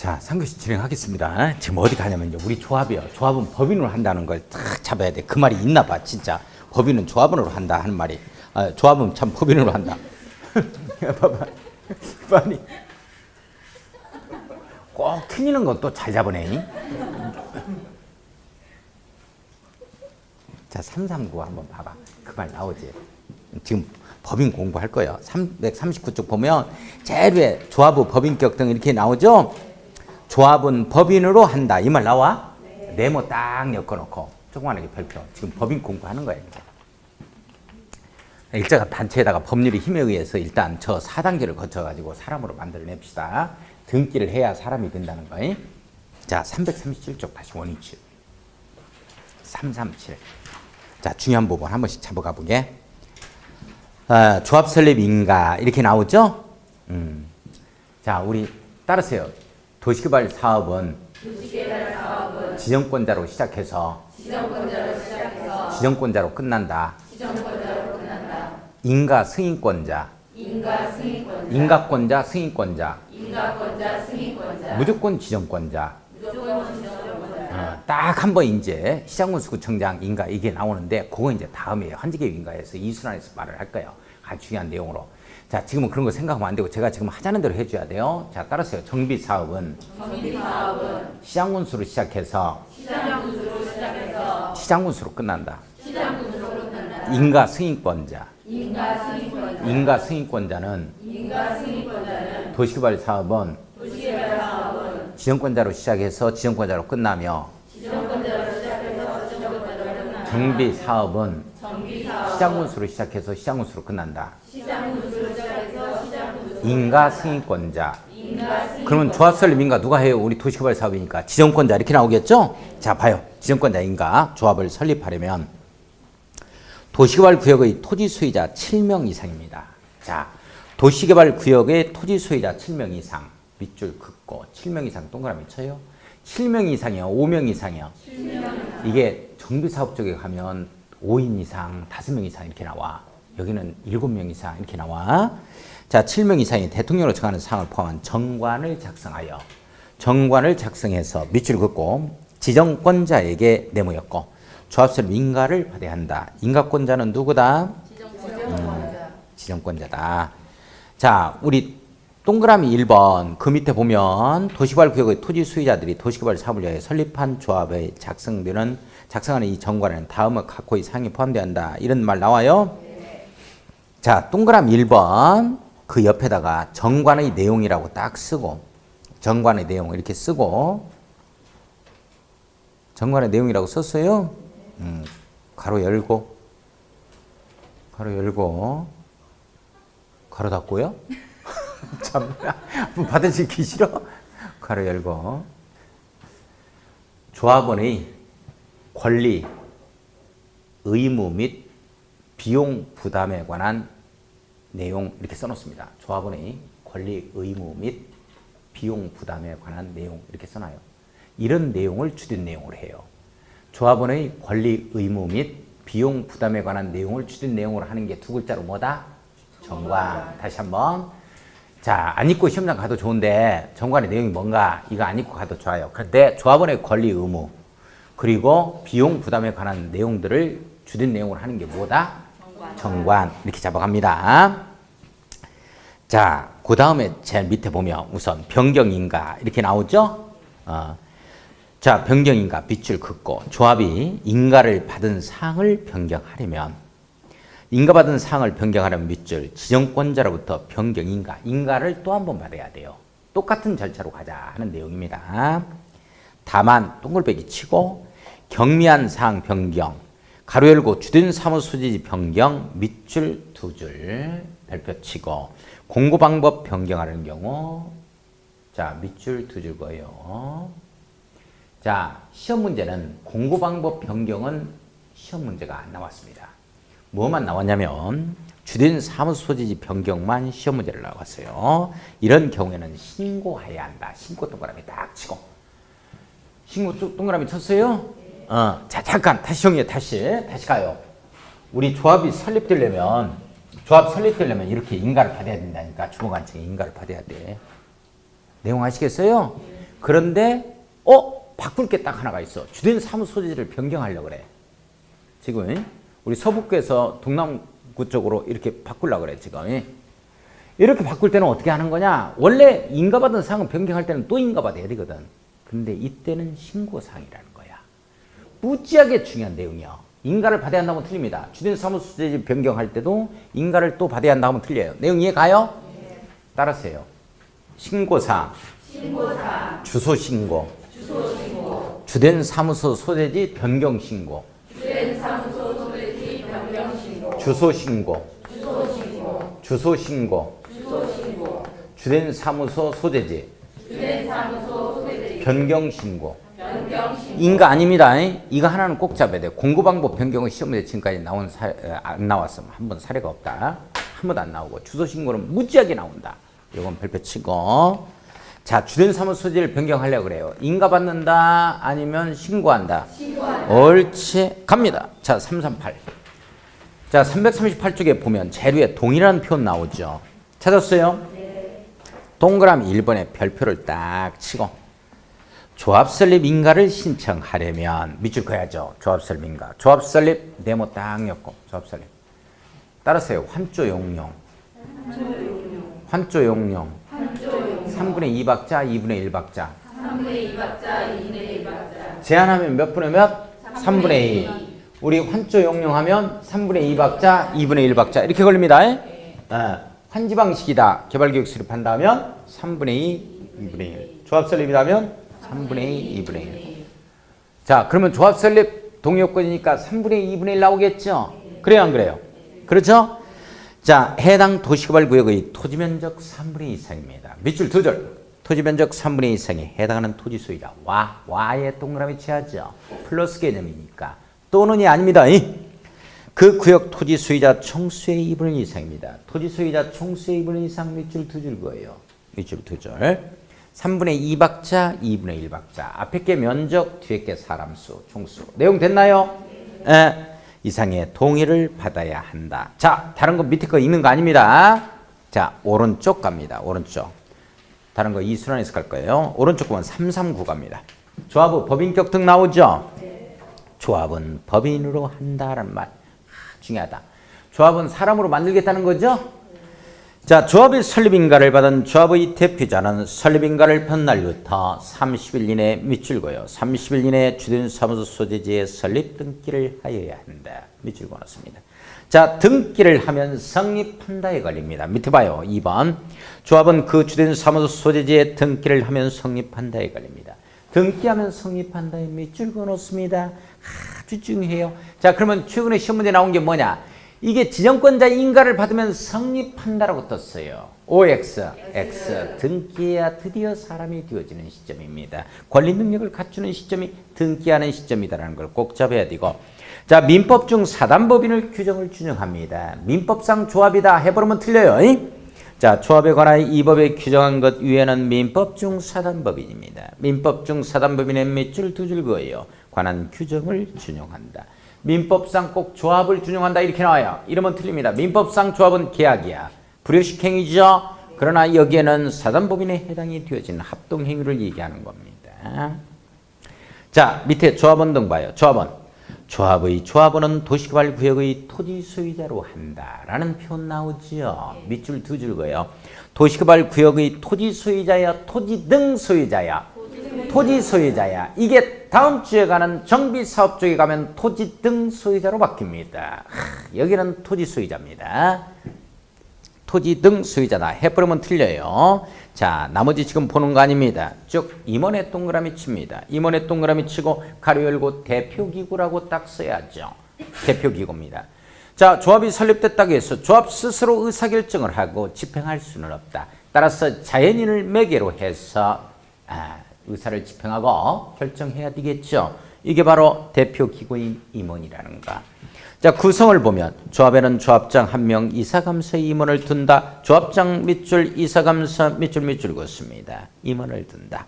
자, 3교시 진행하겠습니다. 지금 어디 가냐면요. 우리 조합이요. 조합은 법인으로 한다는 걸 딱 잡아야 돼. 그 말이 있나 봐, 진짜. 법인은 조합원으로 한다 하는 말이. 아, 조합은 참 법인으로 한다. 봐봐. 빨리. 꼭 틀리는 건 또 잘 잡으네. 자, 339 한번 봐봐. 그 말 나오지. 지금 법인 공부할 거예요. 339쪽 보면 제일 위에 조합의 법인격 등 이렇게 나오죠? 조합은 법인으로 한다. 이 말 나와? 네. 네모 딱 엮어놓고 조그만하게 별표. 지금 법인 공부하는 거예요. 일자가 단체에다가 법률의 힘에 의해서 일단 저 4단계를 거쳐가지고 사람으로 만들어냅시다. 등기를 해야 사람이 된다는 거예요. 자, 337쪽 다시 원위치. 337. 자, 중요한 부분 한 번씩 잡아가 보게. 조합 설립 인가 이렇게 나오죠? 자, 우리 따르세요. 도시개발 사업은 지정권자로 시작해서 지정권자로 끝난다. 인가 승인권자. 인가권자, 승인권자. 무조건 지정권자. 딱 한 번 이제 시장군수구청장 인가 이게 나오는데 그거 이제 다음에 헌지개혁 인가에서 이순환에서 말을 할 거예요. 아주 중요한 내용으로. 자, 지금은 그런 거 생각하면 안 되고 제가 지금 하자는 대로 해줘야 돼요. 자, 따라서요. 정비사업은 시장군수로 시작해서 시장군수로 끝난다. 인가 승인권자. 인가 승인권자는 도시개발 사업은 지정권자로 시작해서 지정권자로 끝나며 정비 사업은 시장군수로 시작해서 시장군수로 끝난다. 인가 승인권자. 그러면 조합 설립 인가 누가 해요? 우리 도시개발 사업이니까 지정권자 이렇게 나오겠죠? 자, 봐요. 지정권자 인가 조합을 설립하려면 도시개발 구역의 토지 소유자 7명 이상입니다. 자, 도시개발 구역의 토지 소유자 7명 이상. 밑줄 긋고 7명 이상 동그라미 쳐요. 7명 이상이요? 5명 이상이요? 7명. 이게 정비사업 쪽에 가면 5인 이상, 5명 이상 이렇게 나와. 여기는 7명 이상 이렇게 나와. 자, 7명 이상이 대통령으로 정하는 사항을 포함한 정관을 작성하여 정관을 작성해서 밑줄 긋고 지정권자에게 내모였고 조합설립 인가를 받아야 한다. 인가권자는 누구다? 지정권자다. 자, 우리 동그라미 1번 그 밑에 보면 도시개발 구역의 토지 소유자들이 도시개발 사업을 위해 설립한 조합에 작성하는 이 정관에는 다음과 각호의 사항이 포함되어야 한다. 이런 말 나와요. 자, 동그라미 1번 그 옆에다가 정관의 내용이라고 딱 쓰고 정관의 내용 이렇게 쓰고 정관의 내용이라고 썼어요. 가로 열고 가로 닫고요. 참, 받아들이기 싫어? 가로 열고. 조합원의 권리, 의무 및 비용 부담에 관한 내용 이렇게 써놓습니다. 조합원의 권리, 의무 및 비용 부담에 관한 내용 이렇게 써놔요. 이런 내용을 주된 내용으로 해요. 조합원의 권리, 의무 및 비용 부담에 관한 내용을 주된 내용으로 하는 게 두 글자로 뭐다? 정관. 다시 한번. 자, 안 읽고 시험장 가도 좋은데 정관의 내용이 뭔가 이거 안 읽고 가도 좋아요. 그런데 조합원의 권리 의무 그리고 비용 부담에 관한 내용들을 주된 내용으로 하는 게 뭐다? 정관. 이렇게 잡아갑니다. 자, 그 다음에 제일 밑에 보면 우선 변경인가 이렇게 나오죠? 자, 변경인가 밑줄 긋고 조합이 인가를 받은 사항을 변경하려면 인가받은 사항을 변경하려면 밑줄 지정권자로부터 변경인가 인가를 또 한 번 받아야 돼요. 똑같은 절차로 가자 하는 내용입니다. 다만 동글배기 치고 경미한 사항 변경 가로 열고 주된 사무소지 변경 밑줄 두 줄 별표 치고 공고 방법 변경하는 경우 자 밑줄 두 줄 거예요. 자, 시험 문제는 공고 방법 변경은 시험 문제가 안 나왔습니다. 뭐만 나왔냐면 주된 사무소 소지지 변경만 시험 문제를 나왔어요. 이런 경우에는 신고해야 한다. 신고 동그라미 딱 치고 신고 동그라미 쳤어요? 자, 잠깐 다시 정리해. 다시 가요. 우리 조합이 설립되려면 이렇게 인가를 받아야 된다니까. 주무관청에 인가를 받아야 돼. 내용 아시겠어요? 그런데 바꿀 게 딱 하나가 있어. 주된 사무 소재지를 변경하려고 그래. 지금 우리 서북구에서 동남구 쪽으로 이렇게 바꾸려고 그래 지금. 이렇게 바꿀 때는 어떻게 하는 거냐? 원래 인가받은 사항을 변경할 때는 또 인가받아야 되거든. 근데 이때는 신고사항이라는 거야. 무지하게 중요한 내용이야. 인가를 받아야 한다면 틀립니다. 주된 사무 소재지 변경할 때도 인가를 또 받아야 한다면 틀려요. 내용 이해 가요? 네. 따라서요. 신고사항, 주소 신고, 주된 사무소 소재지 변경 신고, 주소 신고, 주된 사무소 소재지 변경 신고. 인가 아닙니다. 이거 하나는 꼭 잡아야 돼. 공고 방법 변경은 시험에 지금까지 안 나왔으면 한 번 사례가 없다. 한 번도 안 나오고 주소 신고는 무지하게 나온다. 이건 별표 치고. 자, 주된 사무소 소재를 변경하려고 그래요. 인가 받는다 아니면 신고한다. 옳지. 갑니다. 자, 338. 자, 338쪽에 보면 재료에 동이라는 표현 나오죠. 찾았어요? 네. 동그라미 1번에 별표를 딱 치고 조합 설립 인가를 신청하려면 밑줄 그어야죠. 조합 설립 인가. 조합 설립 네모 딱 엮고 조합 설립. 따라서요. 환조 용용. 환조 용용. 3분의 2박자, 2분의 1박자. 3분의 2박자, 2분의 1박자. 제한하면 몇 분의 몇? 3분의 2. 우리 환조 용용하면 3분의 2박자, 2분의 1박자 이렇게 걸립니다. 환지 방식이다. 개발교육 수립한다면 3분의 2, 2분의 1. 조합 설립이라면 3분의 2, 2분의 1. 자, 그러면 조합 설립 동의요건이니까 3분의 2, 2분의 1 나오겠죠? 그래요, 안 그래요? 그렇죠? 자, 해당 도시개발구역의 토지면적 3분의 2 이상입니다. 밑줄 두 줄. 토지면적 3분의 2 이상에 해당하는 토지 소유자. 와에 동그라미 치하죠. 플러스 개념이니까. 또는이 아닙니다. 그 구역 토지 소유자 총수의 2분의 1 이상입니다. 토지 소유자 총수의 2분의 1 이상 밑줄 두 줄 거예요. 밑줄 두 줄. 3분의 2박자, 2분의 1박자. 앞에 게 면적, 뒤에 게 사람 수, 총수. 내용 됐나요? 네. 이상의 동의를 받아야 한다. 자, 다른 거 밑에 거 읽는 거 아닙니다. 자, 오른쪽 갑니다. 오른쪽. 다른 거 이순환에서 갈 거예요. 오른쪽 보면 339 갑니다. 조합의 법인격 등 나오죠? 조합은 법인으로 한다라는 말. 중요하다. 조합은 사람으로 만들겠다는 거죠? 자, 조합의 설립인가를 받은 조합의 대표자는 설립인가를 편 날부터 30일 이내 밑줄고요. 30일 이내 주된 사무소 소재지에 설립 등기를 하여야 한다. 밑줄 그어놨습니다. 자, 등기를 하면 성립한다에 걸립니다. 밑에 봐요. 2번. 조합은 그 주된 사무소 소재지에 등기를 하면 성립한다에 걸립니다. 등기하면 성립한다에 밑줄 그어놓습니다. 아주 중요해요. 자, 그러면 최근에 시험 문제 나온 게 뭐냐? 이게 지정권자 인가를 받으면 성립한다라고 떴어요. OX, X. 등기해야 드디어 사람이 되어지는 시점입니다. 권리 능력을 갖추는 시점이 등기하는 시점이다라는 걸 꼭 잡아야 되고. 자, 민법 중 사단법인을 규정을 준용합니다. 민법상 조합이다 해버리면 틀려요. 자, 조합에 관하여 이 법에 규정한 것 위에는 민법 중 사단법인입니다. 민법 중 사단법인의 밑줄 두 줄 그어요. 관한 규정을 준용한다. 민법상 꼭 조합을 준용한다 이렇게 나와요. 이러면 틀립니다. 민법상 조합은 계약이야. 불효식 행위죠. 그러나 여기에는 사단법인에 해당이 되어진 합동행위를 얘기하는 겁니다. 자, 밑에 조합원 등 봐요. 조합원은 도시개발구역의 토지 소유자로 한다라는 표현 나오죠. 밑줄 두 줄 거예요. 도시개발구역의 토지 소유자야, 토지 등 소유자야. 토지 소유자야. 이게 다음 주에 가는 정비사업 쪽에 가면 토지 등 소유자로 바뀝니다. 여기는 토지 소유자입니다. 토지 등 소유자다. 해버리면 틀려요. 자, 나머지 지금 보는 거 아닙니다. 쭉 임원의 동그라미 칩니다. 임원의 동그라미 치고 가로 열고 대표기구라고 딱 써야죠. 대표기구입니다. 자, 조합이 설립됐다고 해서 조합 스스로 의사결정을 하고 집행할 수는 없다. 따라서 자연인을 매개로 해서 의사를 집행하고 결정해야 되겠죠. 이게 바로 대표기구인 임원이라는 거. 자, 구성을 보면 조합에는 조합장 1명, 이사감사의 임원을 둔다. 조합장 밑줄, 이사감사 밑줄 긋습니다. 임원을 둔다.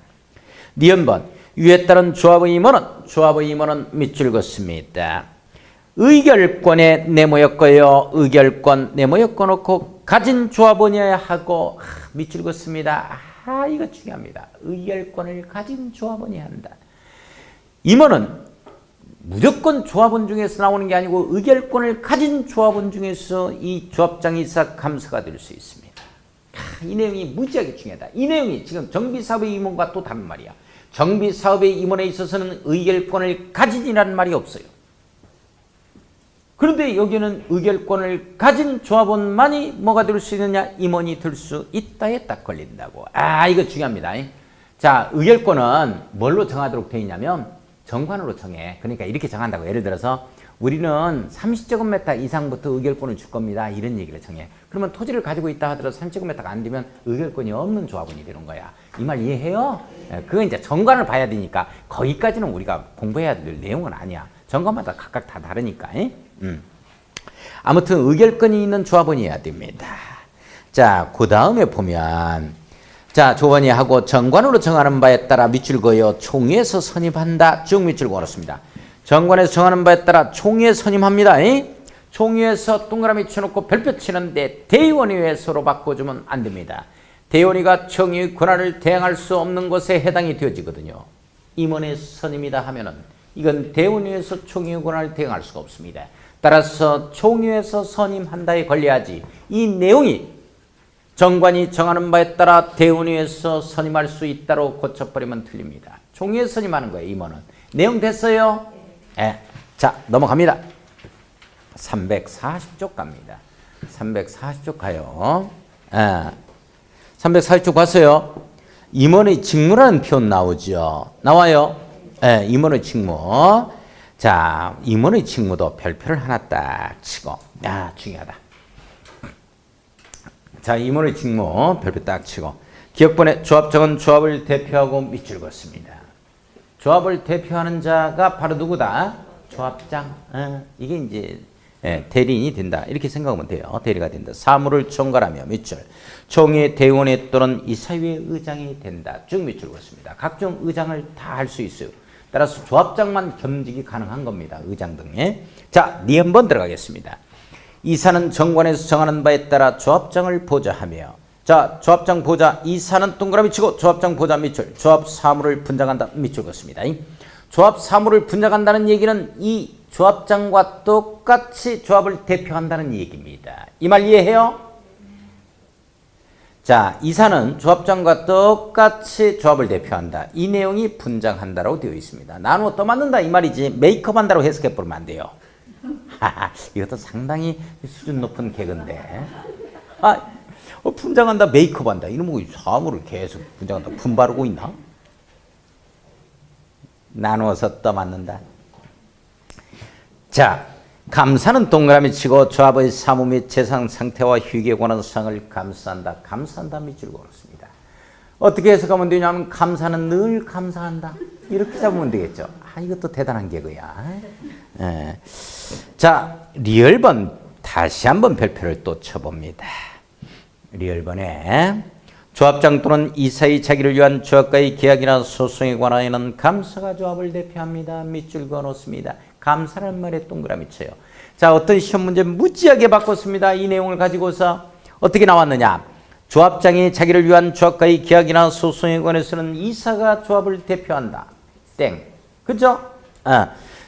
니은번 위에 따른 조합의 임원은 밑줄 긋습니다. 의결권에 네모였고요. 의결권 네모였고 놓고 가진 조합원이어야 하고 밑줄 긋습니다. 이거 중요합니다. 의결권을 가진 조합원이 한다. 임원은 무조건 조합원 중에서 나오는 게 아니고 의결권을 가진 조합원 중에서 이 조합장이사 감사가 될 수 있습니다. 이 내용이 무지하게 중요하다. 이 내용이 지금 정비사업의 임원과 또 다른 말이야. 정비사업의 임원에 있어서는 의결권을 가진이라는 말이 없어요. 그런데 여기는 의결권을 가진 조합원만이 뭐가 될 수 있느냐? 임원이 될 수 있다에 딱 걸린다고. 이거 중요합니다. 자, 의결권은 뭘로 정하도록 되어 있냐면 정관으로 정해. 그러니까 이렇게 정한다고. 예를 들어서 우리는 30제곱미터 이상부터 의결권을 줄 겁니다. 이런 얘기를 정해. 그러면 토지를 가지고 있다 하더라도 30제곱미터가 안 되면 의결권이 없는 조합원이 되는 거야. 이 말 이해해요? 그건 이제 정관을 봐야 되니까 거기까지는 우리가 공부해야 될 내용은 아니야. 정관마다 각각 다 다르니까. 아무튼 의결권이 있는 조합원이어야 됩니다. 자, 그 다음에 보면 자, 조원이 하고 정관으로 정하는 바에 따라 밑줄 그어 총회에서 선임한다. 쭉 밑줄 그었습니다. 정관에서 정하는 바에 따라 총회에 선임합니다. 총회에서 동그라미 쳐놓고 별표 치는데 대의원의회 서로 바꿔주면 안 됩니다. 대의원의가 총회의 권한을 대행할 수 없는 것에 해당이 되어지거든요. 임원의 선임이다 하면은 이건 대의원의회에서 총회의 권한을 대행할 수가 없습니다. 따라서 총회에서 선임한다에 걸려야지. 이 내용이 정관이 정하는 바에 따라 대의원의회에서 선임할 수 있다로 고쳐버리면 틀립니다. 총회에 선임하는 거예요. 임원은. 내용 됐어요? 네. 자, 넘어갑니다. 340쪽 갑니다. 340쪽 가요. 340쪽 봤어요? 임원의 직무라는 표현 나오죠. 나와요? 임원의 직무. 자, 임원의 직무도 별표를 하나 딱 치고. 중요하다. 자, 임원의 직무 별표 딱 치고. 기억번에 조합장은 조합을 대표하고 밑줄 그었습니다. 조합을 대표하는 자가 바로 누구다? 조합장. 이게 이제 대리인이 된다. 이렇게 생각하면 돼요. 대리가 된다. 사무를 총괄하며 밑줄. 총회 대의원회 또는 이사회 의장이 된다. 쭉 밑줄 그었습니다. 각종 의장을 다 할 수 있어요. 따라서 조합장만 겸직이 가능한 겁니다. 의장 등에. 자, 네 한번 들어가겠습니다. 이사는 정관에서 정하는 바에 따라 조합장을 보좌하며. 자, 조합장 보좌. 이사는 동그라미 치고 조합장 보좌 밑줄. 조합 사무를 분장한다. 밑줄 그었습니다. 조합 사무를 분장한다는 얘기는 이 조합장과 똑같이 조합을 대표한다는 얘기입니다. 이 말 이해해요? 자, 이사는 조합장과 똑같이 조합을 대표한다. 이 내용이 분장한다라고 되어 있습니다. 나누어 떠맡는다 이 말이지 메이크업 한다고 해석해 보면 안 돼요. 이것도 상당히 수준 높은 개그인데. 분장한다 메이크업 한다. 이런 뭐 사무를 계속 분장한다. 분 바르고 있나? 나누어서 떠맡는다. 자, 감사는 동그라미 치고 조합의 사무 및 재산 상태와 휴게 관한 사항을 감사한다. 감사한다 밑줄 그었습니다. 어떻게 해석하면 되냐면 감사는 늘 감사한다. 이렇게 잡으면 되겠죠. 이것도 대단한 개그야. 자, 리얼번 다시 한번 별표를 또 쳐봅니다. 리얼번에 조합장 또는 이사의 자기를 위한 조합과의 계약이나 소송에 관하여는 감사가 조합을 대표합니다. 밑줄 그어놓습니다. 감사라는 말에 동그라미 쳐요. 자, 어떤 시험 문제 무지하게 바꿨습니다. 이 내용을 가지고서 어떻게 나왔느냐. 조합장이 자기를 위한 조합과의 계약이나 소송에 관해서는 이사가 조합을 대표한다. 땡. 그죠?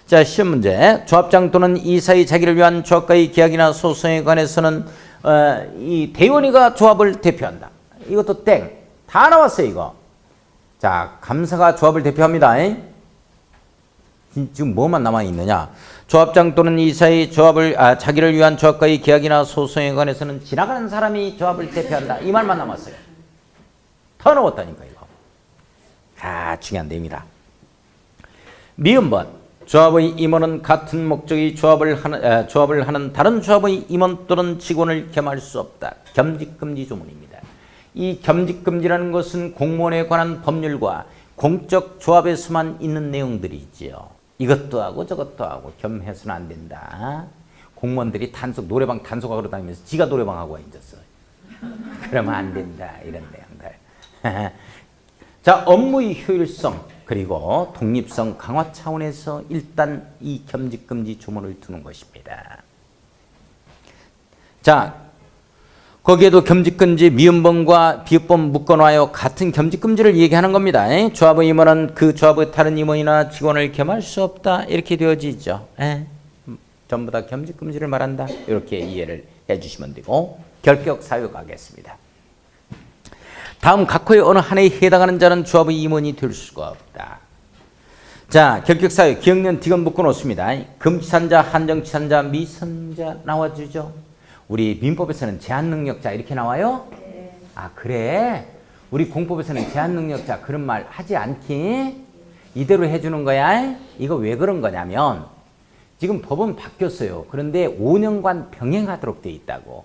자, 시험 문제. 조합장 또는 이사의 자기를 위한 조합과의 계약이나 소송에 관해서는 이 대의원회가 조합을 대표한다. 이것도 땡. 다 나왔어요, 이거. 자, 감사가 조합을 대표합니다. 지금 뭐만 남아있느냐. 조합장 또는 이사의 조합을, 자기를 위한 조합과의 계약이나 소송에 관해서는 지나가는 사람이 조합을 대표한다. 이 말만 남았어요. 더 나왔다니까, 이거. 중요한 내용이다. 미음번. 조합의 임원은 같은 목적의 조합을 하는 다른 조합의 임원 또는 직원을 겸할 수 없다. 겸직금지 조문입니다. 이 겸직금지라는 것은 공무원에 관한 법률과 공적 조합에서만 있는 내용들이지요. 이것도 하고 저것도 하고 겸해서는 안 된다. 공무원들이 노래방 단속하러 다니면서 지가 노래방하고 앉았어. 그러면 안 된다. 이런 내용들. 자, 업무의 효율성 그리고 독립성 강화 차원에서 일단 이 겸직금지 조문을 두는 것입니다. 자, 거기에도 겸직금지 미음범과 비읍범 묶어놔요. 같은 겸직금지를 얘기하는 겁니다. 조합의 임원은 그 조합의 다른 임원이나 직원을 겸할 수 없다. 이렇게 되어지죠. 전부 다 겸직금지를 말한다. 이렇게 이해를 해주시면 되고 결격 사유 가겠습니다. 다음 각호의 어느 하나에 해당하는 자는 조합의 임원이 될 수가 없다. 자, 결격 사유 기억년 디귿 묶어놓습니다. 금치산자, 한정치산자, 미성자 나와주죠. 우리 민법에서는 제한능력자 이렇게 나와요? 네. 아 그래? 우리 공법에서는 제한능력자 그런 말 하지 않기? 이대로 해주는 거야? 이거 왜 그런 거냐면 지금 법은 바뀌었어요. 그런데 5년간 병행하도록 돼 있다고.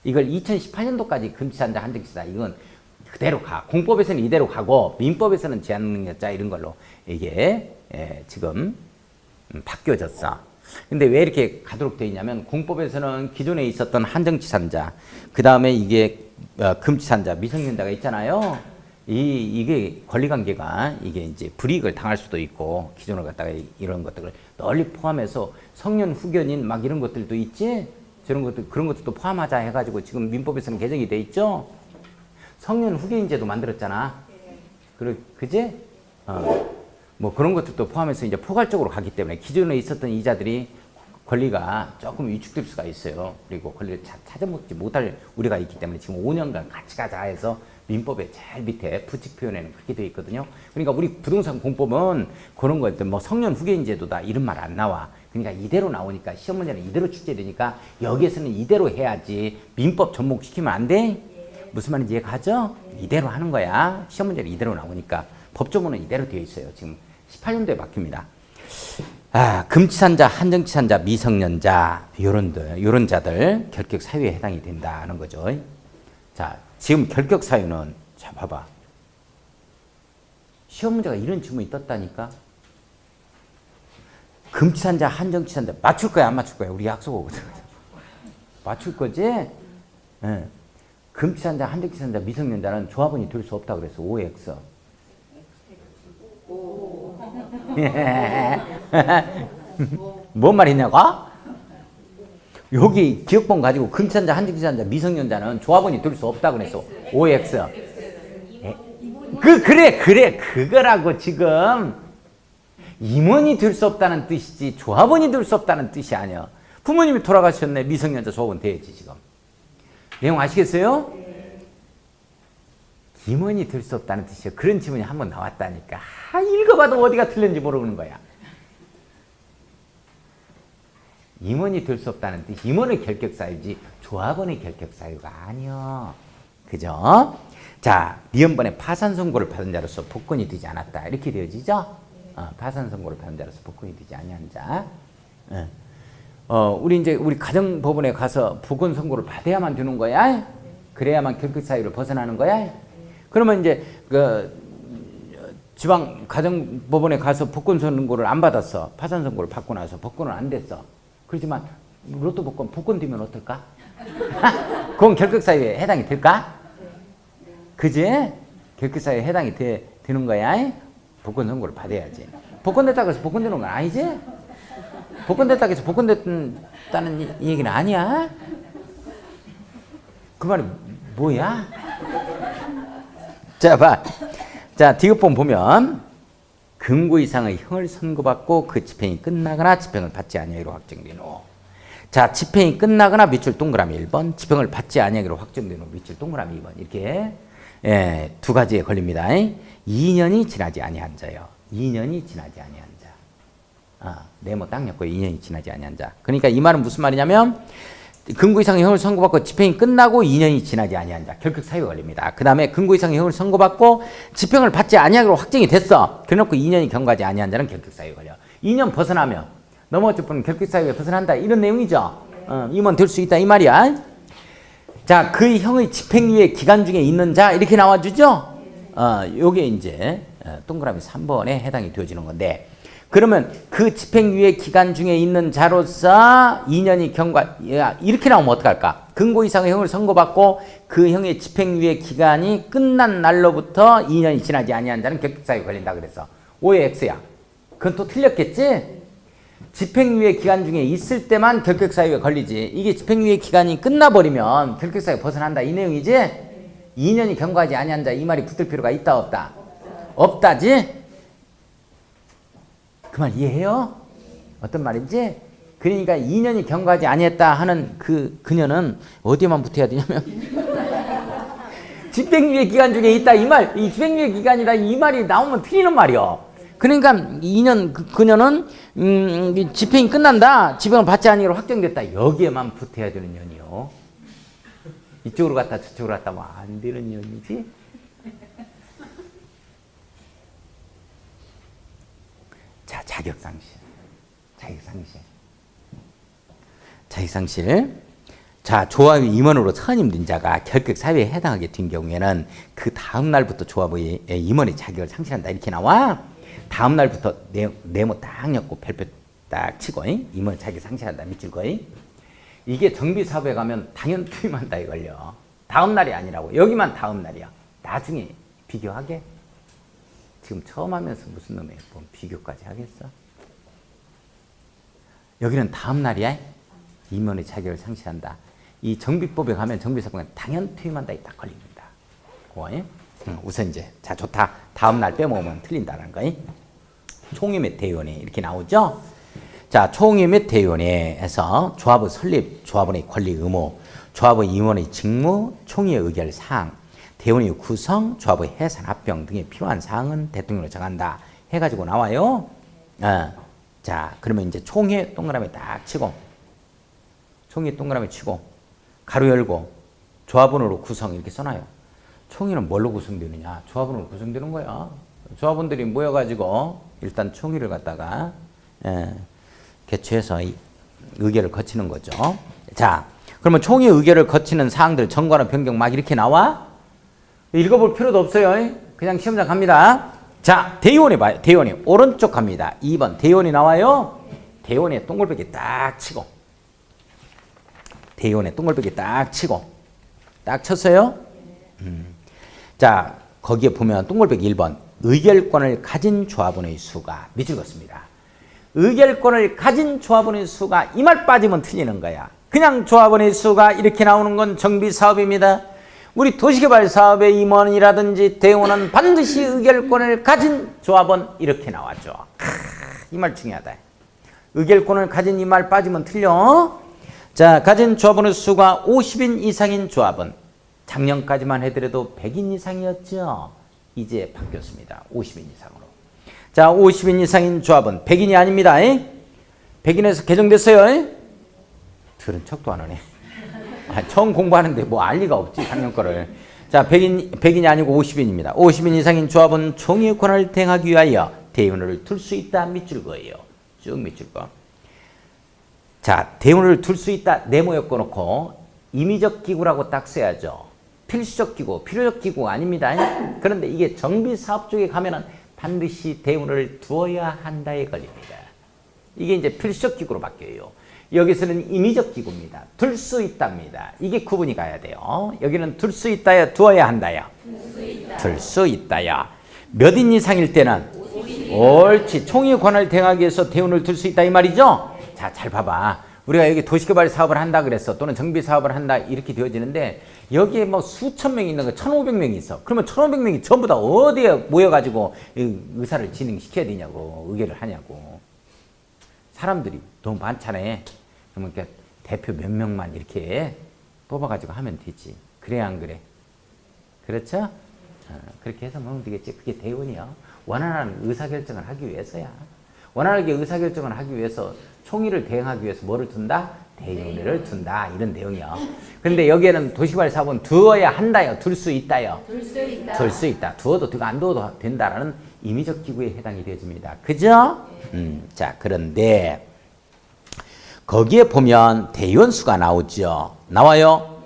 이걸 2018년도까지 금치산자, 한정치산자 이건 그대로 가. 공법에서는 이대로 가고 민법에서는 제한능력자 이런 걸로 이게 지금 바뀌어졌어. 근데 왜 이렇게 가도록 되어 있냐면 공법에서는 기존에 있었던 한정치산자 그 다음에 이게 금치산자 미성년자가 있잖아요. 이게 권리관계가 이게 이제 불이익을 당할 수도 있고 기존을 갖다가 이런 것들을 널리 포함해서 성년 후견인 막 이런 것들도 있지. 저런 것들 그런 것들도 포함하자 해가지고 지금 민법에서는 개정이 돼 있죠. 성년 후견인제도 만들었잖아. 그지? 뭐 그런 것들도 포함해서 이제 포괄적으로 가기 때문에 기존에 있었던 이자들이 권리가 조금 위축될 수가 있어요. 그리고 권리를 찾아먹지 못할 우려가 있기 때문에 지금 5년간 같이 가자 해서 민법의 제일 밑에 부칙 표현에는 그렇게 되어 있거든요. 그러니까 우리 부동산 공법은 그런 거였던 뭐 성년 후견인제도다 이런 말 안 나와. 그러니까 이대로 나오니까 시험 문제는 이대로 출제되니까 여기에서는 이대로 해야지 민법 접목시키면 안 돼? 무슨 말인지 이해가죠? 이대로 하는 거야. 시험 문제는 이대로 나오니까 법조문은 이대로 되어 있어요. 지금 18년도에 바뀝니다. 금치산자, 한정치산자, 미성년자 요런 자들 결격 사유에 해당이 된다는 거죠. 자, 지금 결격 사유는 자 봐봐. 시험 문제가 이런 질문이 떴다니까. 금치산자, 한정치산자 맞출 거야 안 맞출 거야? 우리 약속하거든. 맞출 거지? 네. 금치산자, 한정치산자, 미성년자는 조합원이 될 수 없다 그래서 OX. 뭔 말이냐고? 여기 기억본 가지고 금치산자, 한정치산자, 미성년자는 조합원이 될 수 없다 그래서 OX. 그래 그거라고 지금 임원이 될 수 없다는 뜻이지 조합원이 될 수 없다는 뜻이 아니야. 부모님이 돌아가셨네. 미성년자 조합원 돼야지 지금. 내용 아시겠어요? 임원이 될 수 없다는 뜻이에요. 그런 질문이 한번 나왔다니까. 읽어봐도 어디가 틀렸는지 모르는 거야. 임원이 될 수 없다는 뜻. 임원의 결격사유지 조합원의 결격사유가 아니요. 그죠? 자, 미연번에 파산선고를 받은 자로서 복권이 되지 않았다. 이렇게 되어지죠? 파산선고를 받은 자로서 복권이 되지 아니한 자. 우리 가정법원에 가서 복권 선고를 받아야만 되는 거야? 그래야만 결격사유를 벗어나는 거야? 그러면 이제 지방 가정법원에 가서 복권 선고를 안 받았어. 파산 선고를 받고 나서 복권은 안 됐어. 그렇지만 로또 복권 되면 어떨까? 그건 결격사유에 해당이 될까? 그지? 결격사유에 해당이 되는 거야. 복권 선고를 받아야지. 복권 됐다고 해서 복권 되는 건 아니지? 복권 됐다고 해서 복권 됐다는 얘기는 아니야. 그 말이 뭐야? 자, 봐. 자, 디귿본 보면 금고 이상의 형을 선고받고 그 집행이 끝나거나 집행을 받지 아니하기로 확정된 후. 자, 집행이 끝나거나 밑줄 동그라미 1번, 집행을 받지 아니하기로 확정된 후 밑줄 동그라미 2번. 이렇게 두 가지에 걸립니다. 2년이 지나지 아니한 자요. 2년이 지나지 아니한 자. 네모 딱 엮고 2년이 지나지 아니한 자. 그러니까 이 말은 무슨 말이냐면 금고 이상의 형을 선고받고 집행이 끝나고 2년이 지나지 아니한 자. 결격 사유가 걸립니다. 그 다음에 금고 이상의 형을 선고받고 집행을 받지 아니하기로 확정이 됐어. 그래놓고 2년이 경과하지 아니한 자는 결격 사유가 걸려. 2년 벗어나면 넘어질 분은 결격 사유에 벗어난다. 이런 내용이죠. 임원 될 수 있다 이 말이야. 자, 그 형의 집행유예 기간 중에 있는 자 이렇게 나와주죠. 요게 이제 동그라미 3번에 해당이 되어지는 건데, 그러면 그 집행유예 기간 중에 있는 자로서 2년이 경과, 이렇게 나오면 어떡할까? 금고 이상의 형을 선고받고 그 형의 집행유예 기간이 끝난 날로부터 2년이 지나지 아니한 자는 결격사유가 걸린다 그랬어. 5의 X야. 그건 또 틀렸겠지? 집행유예 기간 중에 있을 때만 결격사유에 걸리지. 이게 집행유예 기간이 끝나버리면 결격사유 벗어난다 이 내용이지? 2년이 경과하지 아니한 자 이 말이 붙을 필요가 있다 없다? 없다지? 그 말 이해해요? 어떤 말인지? 그러니까 2년이 경과하지 아니했다 하는 그녀는 어디에만 붙어야 되냐면 집행유예 기간 중에 있다 이 말, 이 집행유예 기간이라 이 말이 나오면 틀리는 말이요. 그러니까 2년 그녀는 집행이 끝난다, 집행을 받지 아니로 확정됐다, 여기에만 붙어야 되는 년이요. 이쪽으로 갔다 저쪽으로 갔다 뭐 안 되는 년이지. 자, 자격상실. 자, 조합의 임원으로 선임된 자가 결격 사유에 해당하게 된 경우에는 그 다음 날부터 조합의 임원의 자격을 상실한다 이렇게 나와. 다음 날부터 네모 딱 엮고 별표 딱 치고 임원 자격 상실한다 밑줄 거. 이게 정비사업에 가면 당연 투임한다 이걸요. 다음 날이 아니라고. 여기만 다음 날이야. 나중에 비교하게. 지금 처음 하면서 무슨 놈의 뭐 비교까지 하겠어? 여기는 다음 날이야. 임원의 자격을 상실한다. 이 정비법에 가면 정비사업에 당연 투임한다 딱 걸립니다. 우선 이제 자 좋다. 다음 날 빼먹으면 틀린다는 거. 총회 및 대의원회 이렇게 나오죠. 자, 총회 및 대의원회에서 조합의 설립, 조합원의 권리 의무, 조합의 임원의 직무, 총회의 의결 사항, 대의원의 구성, 조합의 해산 합병 등의 필요한 사항은 대통령으로 정한다 해가지고 나와요. 자, 그러면 이제 총회 동그라미 딱 치고, 총회 동그라미 치고, 가로 열고, 조합원으로 구성 이렇게 써놔요. 총회는 뭘로 구성되느냐? 조합원으로 구성되는 거야. 조합원들이 모여가지고 일단 총회를 갖다가 개최해서 의결을 거치는 거죠. 자, 그러면 총회 의결을 거치는 사항들 정과나 변경 막 이렇게 나와? 읽어볼 필요도 없어요. 그냥 시험장 갑니다. 자, 대의원이 봐요. 대의원이 오른쪽 갑니다. 2번 대의원이 나와요. 대의원에 동글베개 딱 치고, 대의원에 동글베개 딱 치고, 딱 쳤어요. 자, 거기에 보면 동글베개 1번 의결권을 가진 조합원의 수가 밑줄 긋습니다. 의결권을 가진 조합원의 수가 이 말 빠지면 틀리는 거야. 그냥 조합원의 수가 이렇게 나오는 건 정비사업입니다. 우리 도시개발 사업의 임원이라든지 대의원은 반드시 의결권을 가진 조합원 이렇게 나왔죠. 이 말 중요하다. 의결권을 가진 이 말 빠지면 틀려. 자, 가진 조합원의 수가 50인 이상인 조합원. 작년까지만 해더라도 100인 이상이었죠. 이제 바뀌었습니다. 50인 이상으로. 자, 50인 이상인 조합은 100인이 아닙니다. 100인에서 개정됐어요. 들은 척도 안 하네. 처음 공부하는데 뭐 알 리가 없지, 작년 거를. 자, 100인이 아니고 50인입니다. 50인 이상인 조합은 총회 권한을 대행하기 위하여 대의원을 둘 수 있다 밑줄 거예요. 쭉 밑줄 거. 자, 대의원을 둘 수 있다 네모 엮어놓고 임의적 기구라고 딱 써야죠. 필수적 기구, 필요적 기구가 아닙니다. 그런데 이게 정비사업 쪽에 가면은 반드시 대의원을 두어야 한다에 걸립니다. 이게 이제 필수적 기구로 바뀌어요. 여기서는 임의적 기구입니다. 둘 수 있답니다. 이게 구분이 가야 돼요. 여기는 둘 수 있다야, 두어야 한다야. 둘 수 있다야. 몇 인 이상일 때는? 옳지. 총회 권한을 대행하기 위해서 대의원을 둘 수 있다 이 말이죠. 자, 잘 봐봐. 우리가 여기 도시개발 사업을 한다 그랬어. 또는 정비 사업을 한다 이렇게 되어지는데 여기에 뭐 수천 명이 있는 거 1,500명이 있어. 그러면 1,500명이 전부 다 어디에 모여가지고 의사를 진행시켜야 되냐고, 의결을 하냐고. 사람들이 너무 많잖아요. 그러니까 대표 몇 명만 이렇게 뽑아가지고 하면 되지. 그래야 안 그래? 그렇죠? 그렇게 해서 하면 되겠지. 그게 대의원이야. 원활한 의사결정을 하기 위해서야. 원활하게 의사결정을 하기 위해서 총회를 대행하기 위해서 뭐를 둔다? 대의원회를 둔다. 이런 내용이요. 그런데 여기에는 도시개발 사업은 두어야 한다요. 둘 수 있다요. 둘 수 있다. 둘 수 있다. 두어도 되고 안 두어도 된다라는 임의적 기구에 해당이 되어집니다. 그죠? 자, 그런데 거기에 보면 대의원 수가 나오죠. 나와요?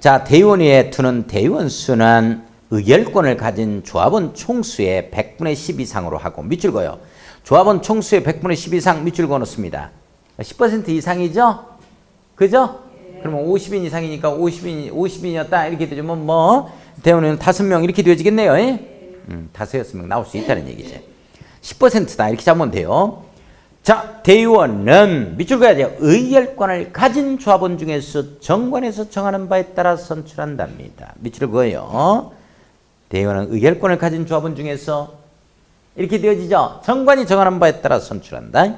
자, 대의원회에 두는 대의원 수는 의결권을 가진 조합원 총수의 100분의 10 이상으로 하고 밑줄 그어요. 조합원 총수의 100분의 10 이상 밑줄 그어 놓습니다. 10% 이상이죠? 그죠? 그러면 50인 이상이니까 50인이었다 이렇게 되죠. 뭐 대의원은 5명 이렇게 되어지겠네요. 5, 6명 나올 수 있다는 얘기죠. 10%다 이렇게 잡으면 돼요. 자, 대의원은 밑줄 그어야 돼요. 의결권을 가진 조합원 중에서 정관에서 정하는 바에 따라 선출한답니다. 밑줄 그어요. 대의원은 의결권을 가진 조합원 중에서 이렇게 되어지죠. 정관이 정하는 바에 따라 선출한다.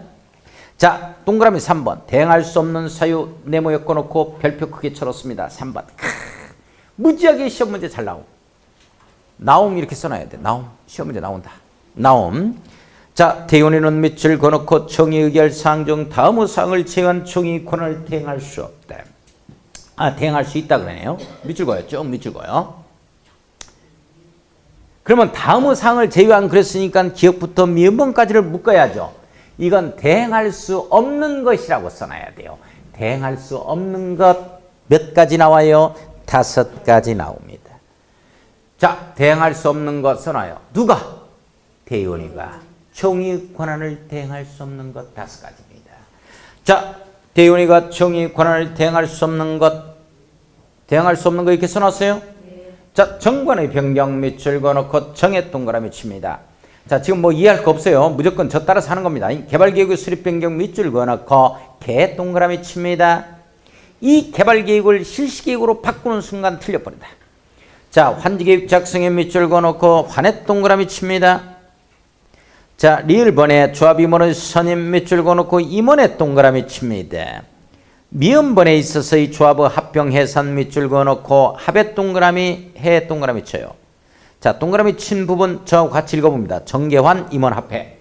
자, 동그라미 3번. 대응할 수 없는 사유 네모 엮어놓고 별표 크게 쳐놓습니다. 3번. 무지하게 시험 문제 잘 나옴 이렇게 써놔야 돼. 나옴. 시험 문제 나온다. 나옴. 자, 대의원에는 밑줄 그어놓고 총의 의결사항 중 다음의 사항을 제외한 총의 권한을 대행할 수 없다. 대행할 수 있다 그러네요. 밑줄 그어요. 쭉 밑줄 그어요. 그러면 다음의 사항을 제외한 그랬으니까 기억부터 미음번까지를 묶어야죠. 이건 대행할 수 없는 것이라고 써놔야 돼요. 대행할 수 없는 것 몇 가지 나와요? 5가지 나옵니다. 자, 대행할 수 없는 것 써놔요. 누가? 대의원이가. 총의 권한을 대행할 수 없는 것 5가지입니다. 자, 대의원이가 총의 권한을 대행할 수 없는 것 이렇게 써놨어요? 네. 자, 정관의 변경 밑줄 그어놓고 정의 동그라미 칩니다. 자, 지금 뭐 이해할 거 없어요. 무조건 저 따라서 하는 겁니다. 개발계획의 수립 변경 밑줄 그어놓고 개 동그라미 칩니다. 이 개발계획을 실시계획으로 바꾸는 순간 틀려버린다. 자, 환지계획 작성에 밑줄 그어놓고 환의 동그라미 칩니다. 자, 리을번에 조합임원의 선임 밑줄 그어놓고 임원의 동그라미 칩니다. 미음번에 있어서의 조합의 합병해산 밑줄 그어놓고 합의 동그라미 해 동그라미 쳐요. 자, 동그라미 친 부분 저하고 같이 읽어봅니다. 정계환 임원 합해.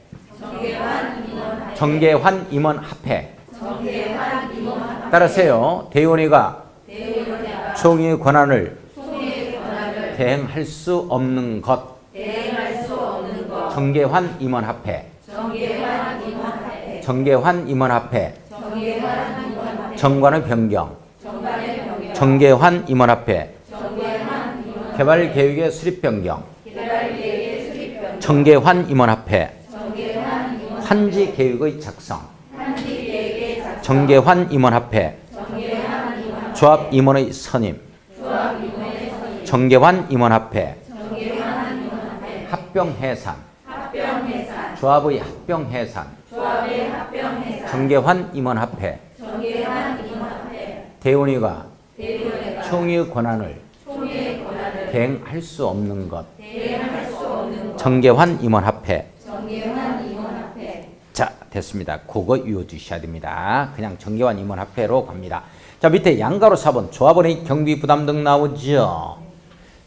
정계환 임원 합해. 따라서요. 대의원이가 총의 권한을 대행할 수 없는 것. 정계환 임원 합해. 정계환 임원 합해. 정관의 변경. 정계환 임원 합해. 개발계획의 수립 변경. 정계환 임원 합해. 환지계획의 작성. 정계환 임원 합해. 조합 임원의 선임. 정계환 임원 합해. 합병해산. 조합의 합병해산. 정계환 임원 합해. 대의원이가 총의 권한을 대행할 수 없는 것. 정계환 임원 합해. 자, 됐습니다. 그거 외워두셔야 됩니다. 그냥 정계환 임원 합해로 갑니다. 자, 밑에 양가로 4번 조합원의 경비 부담 등 나오죠.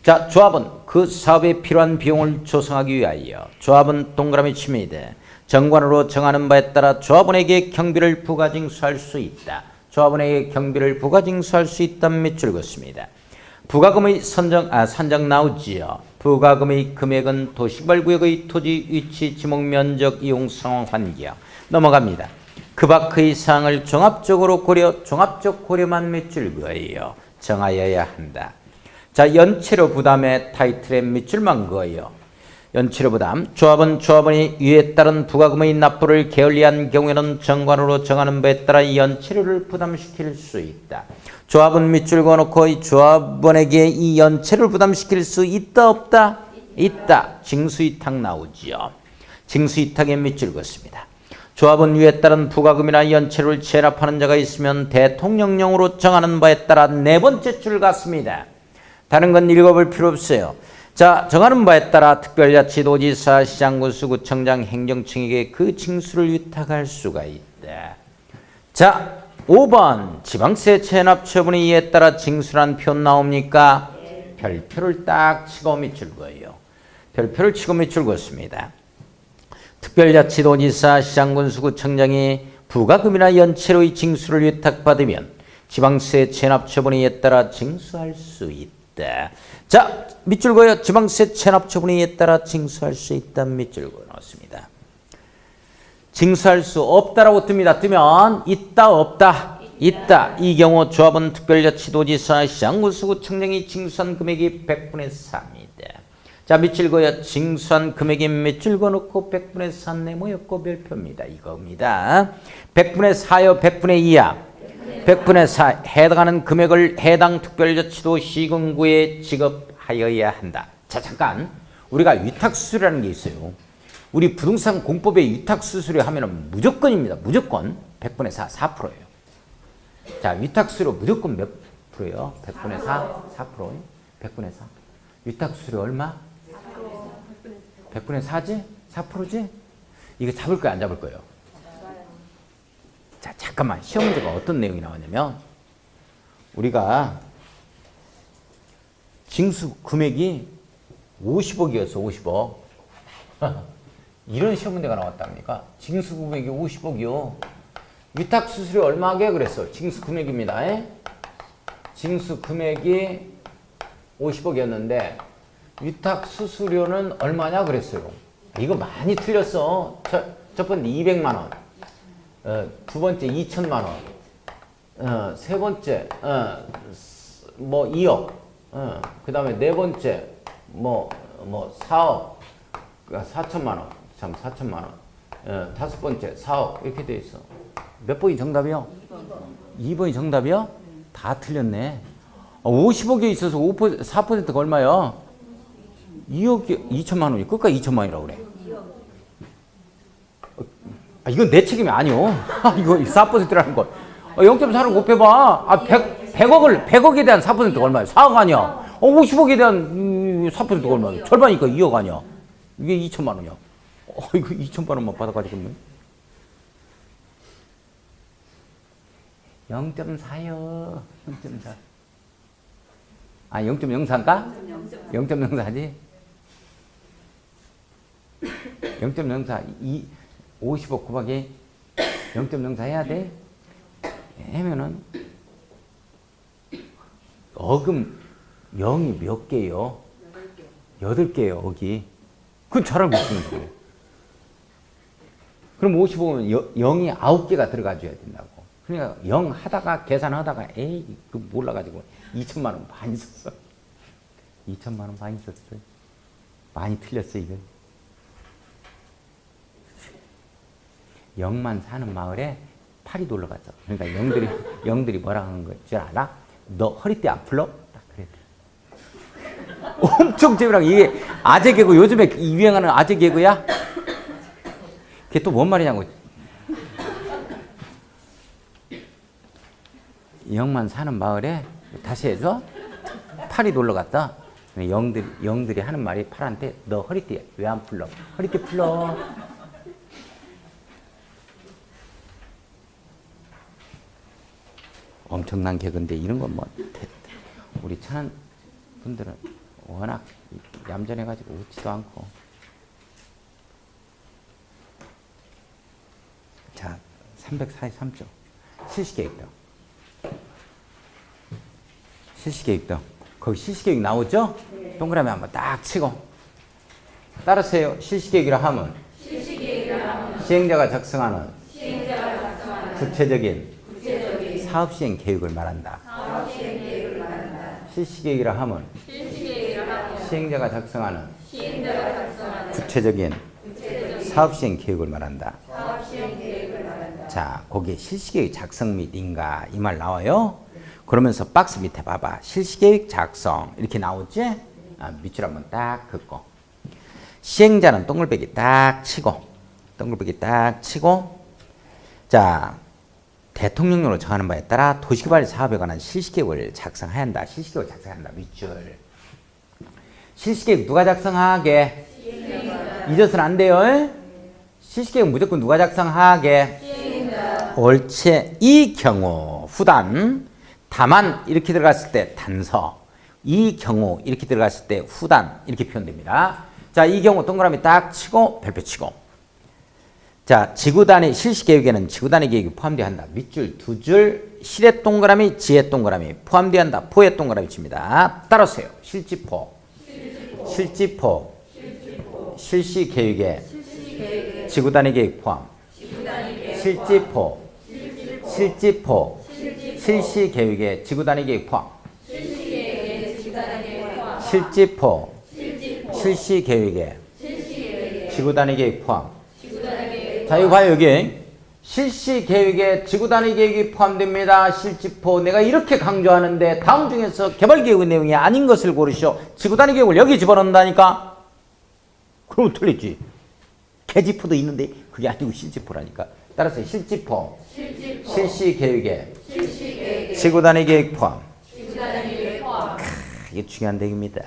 자, 조합은 그 사업에 필요한 비용을 조성하기 위하여 조합은 동그라미 칩니다. 정관으로 정하는 바에 따라 조합원에게 경비를 부가징수할 수 있다. 조합원에게 경비를 부가징수할 수 있다는 밑줄 그었습니다. 부가금의 산정 나오지요. 부가금의 금액은 도시개발구역의 토지, 위치, 지목, 면적, 이용, 상황, 환경 넘어갑니다. 그 밖의 사항을 종합적 고려만 밑줄 그어요. 정하여야 한다. 자, 연체료 부담의 타이틀에 밑줄만 그어요. 연체료 부담. 조합원이 이에 따른 부가금의 납부를 게을리한 경우에는 정관으로 정하는 바에 따라 연체료를 부담시킬 수 있다. 조합은 밑줄 그어놓고 이 조합원에게 이 연체료를 부담시킬 수 있다 없다? 있다. 징수위탁 나오지요. 징수위탁에 밑줄 그었습니다. 조합은 위에 따른 부가금이나 연체료를 체납하는 자가 있으면 대통령령으로 정하는 바에 따라 4번째 줄 같습니다. 다른 건 읽어볼 필요 없어요. 자, 정하는 바에 따라 특별자치도지사, 시장군수, 구청장, 행정청에게 그 징수를 위탁할 수가 있다. 자, 5번 지방세 체납 처분이 이에 따라 징수란 표 나옵니까? 별표를 딱 치고 밑줄 그어요. 별표를 치고 밑줄 그었습니다. 특별자치도지사, 시장군수, 구청장이 부가금이나 연체료의 징수를 위탁받으면 지방세 체납 처분이 이에 따라 징수할 수 있다. 자, 밑줄 그어요. 지방세 체납 처분에 이에 따라 징수할 수 있다. 밑줄 그어 넣었습니다. 징수할 수 없다라고 뜹니다. 뜨면 있다 없다? 있다. 이 경우 조합은 특별자치도지사, 시장군수, 구청장이 징수한 금액이 100분의 4입니다. 자, 밑줄 그어요. 징수한 금액이 밑줄 그어 놓고 100분의 4 네모였고 별표입니다. 이겁니다. 100분의 4요, 100분의 2야. 100분의 4 해당하는 금액을 해당 특별자치도 시군구에 지급하여야 한다. 자, 잠깐 우리가 위탁수수료라는 게 있어요. 우리 부동산 공법의 위탁수수료 하면은 무조건입니다. 무조건 100분의 4, 4%예요. 자, 위탁수수료 무조건 몇 프로예요? 100분의 4, 4%예요. 100분의 4. 위탁수수료 얼마? 100분의 4지? 4%지? 이거 잡을 거야, 안 잡을 거예요? 자, 잠깐만. 시험 문제가 어떤 내용이 나왔냐면 우리가 징수 금액이 50억이었어, 50억. 이런 시험 문제가 나왔답니까? 징수 금액이 50억이요. 위탁 수수료 얼마게 그랬어? 징수 금액입니다. 징수 금액이 50억이었는데 위탁 수수료는 얼마냐 그랬어요. 이거 많이 틀렸어. 첫 번째 200만 원. 두 번째 2천만 원. 세 번째 뭐 2억. 그 다음에 네 번째 뭐 4억. 4천만 원. 참 4천만 원. 다섯 번째 4억. 이렇게 돼 있어. 몇 번이 정답이요? 2번이 정답이요? 다 틀렸네. 50억에 있어서 4%가 얼마야? 2억 2천만 원이 끝까지 2천만 원이라고 그래. 이건 내 책임이 아니오. 이거 4%라는 거. 0.4를 곱해봐. 100억에 대한 4%가 얼마야? 4억 아니야. 50억에 대한 4%가 얼마야? 절반이니까 2억 아니야. 이게 2천만 원이야. 이거 2천만 원만 받아가지고. 0.4요. 0.4. 0.04인가? 0.04지? 0.04. 50억 곱하기 0.04 해야 돼? 하면은 어금 0이 몇 개요? 8개요, 어기. 그건 잘 알고 있으면 돼. 그럼 50억은 0이 9개가 들어가줘야 된다고. 그러니까 0 하다가 계산하다가 에이 그 몰라가지고 2천만 원 많이 썼어. 2천만 원 많이 썼어. 많이 틀렸어 이거. 0만 사는 마을에 팔이 놀러 갔어. 그러니까 영들이 뭐라 하는 거 줄 알아? 너 허리띠 안 풀러? 딱 그래. 엄청 재미나고 이게 아재 개그 요즘에 유행하는 아재 개그야? 그게 또 뭔 말이냐고. 0만 사는 마을에 다시 해서 팔이 놀러 갔다. 영들이 하는 말이 팔한테 너 허리띠 왜 안 풀러? 허리띠 풀러. 엄청난 개그인데 이런 건 뭐 우리 천안 분들은 워낙 얌전해가지고 웃지도 않고. 자, 343조 실시계획도. 실시계획도. 거기 실시계획 나오죠? 네. 동그라미 한번 딱 치고 따라서요. 실시계획이라 하면 시행자가 작성하는 구체적인 사업시행 계획을 말한다. 실시계획이라 하면 시행자가 작성하는 구체적인 사업시행 계획을 말한다. 자, 거기에 실시계획 작성 및 인가 이 말 나와요. 그러면서 박스 밑에 봐봐. 실시계획 작성 이렇게 나오지? 밑줄 한번 딱 긋고 시행자는 동글배기 딱 치고 자, 대통령령으로 정하는 바에 따라 도시개발 사업에 관한 실시계획을 작성해야 한다. 실시계획을 작성해야 한다. 밑줄. 실시계획 누가 작성하게? 잊어서는 안 돼요. 실시계획 무조건 누가 작성하게? 옳지. 이 경우 후단 다만 이렇게 들어갔을 때 단서, 이 경우 이렇게 들어갔을 때 후단 이렇게 표현됩니다. 자, 이 경우 동그라미 딱 치고 별표 치고. 자, 지구단위 실시계획에는 지구단위 계획이 포함되어야 한다. 밑줄 두 줄, 실의 동그라미, 지의 동그라미 포함되어야 한다. 포의 동그라미 칩니다. 따라서요. 실지포. 실시계획에 지구단위 계획 포함. 실지포. 실시계획에 지구단위 계획 포함. 실지포. 실시계획에 지구단위 계획 포함. 자, 이거 봐요. 여기 실시계획에 지구단위 계획이 포함됩니다. 실지포. 내가 이렇게 강조하는데 다음 중에서 개발계획의 내용이 아닌 것을 고르시오. 지구단위 계획을 여기 집어넣는다니까? 그럼 틀리지. 계지포도 있는데 그게 아니고 실지포라니까. 따라서 실지포. 실시계획에 지구단위 계획 포함. 이게 중요한 내용입니다.